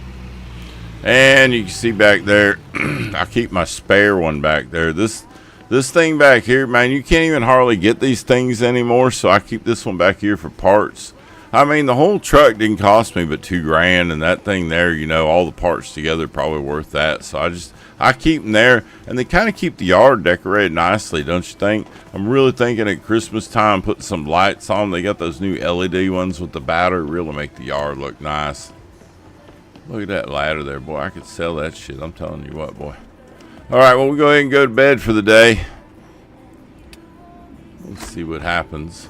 And you can see back there, I keep my spare one back there. This thing back here, man, you can't even hardly get these things anymore, so I keep this one back here for parts. I mean, the whole truck didn't cost me but $2,000, and that thing there, you know, all the parts together probably worth that. So I keep them there, and they kind of keep the yard decorated nicely, don't you think? I'm really thinking at Christmas time, putting some lights on. They got those new LED ones with the battery, really make the yard look nice. Look at that ladder there, boy. I could sell that shit. I'm telling you what, boy. All right, well, we'll go ahead and go to bed for the day. Let's see what happens.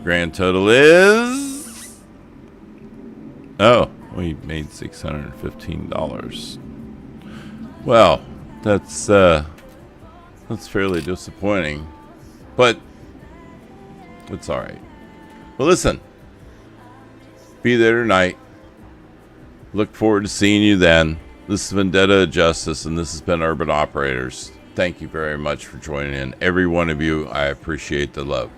Grand total is... Oh, we made $615. Well, that's fairly disappointing, but it's all right. Well, listen, be there tonight. Look forward to seeing you then. This is Vendetta of Justice, and this has been Urban Operators. Thank you very much for joining in. Every one of you, I appreciate the love.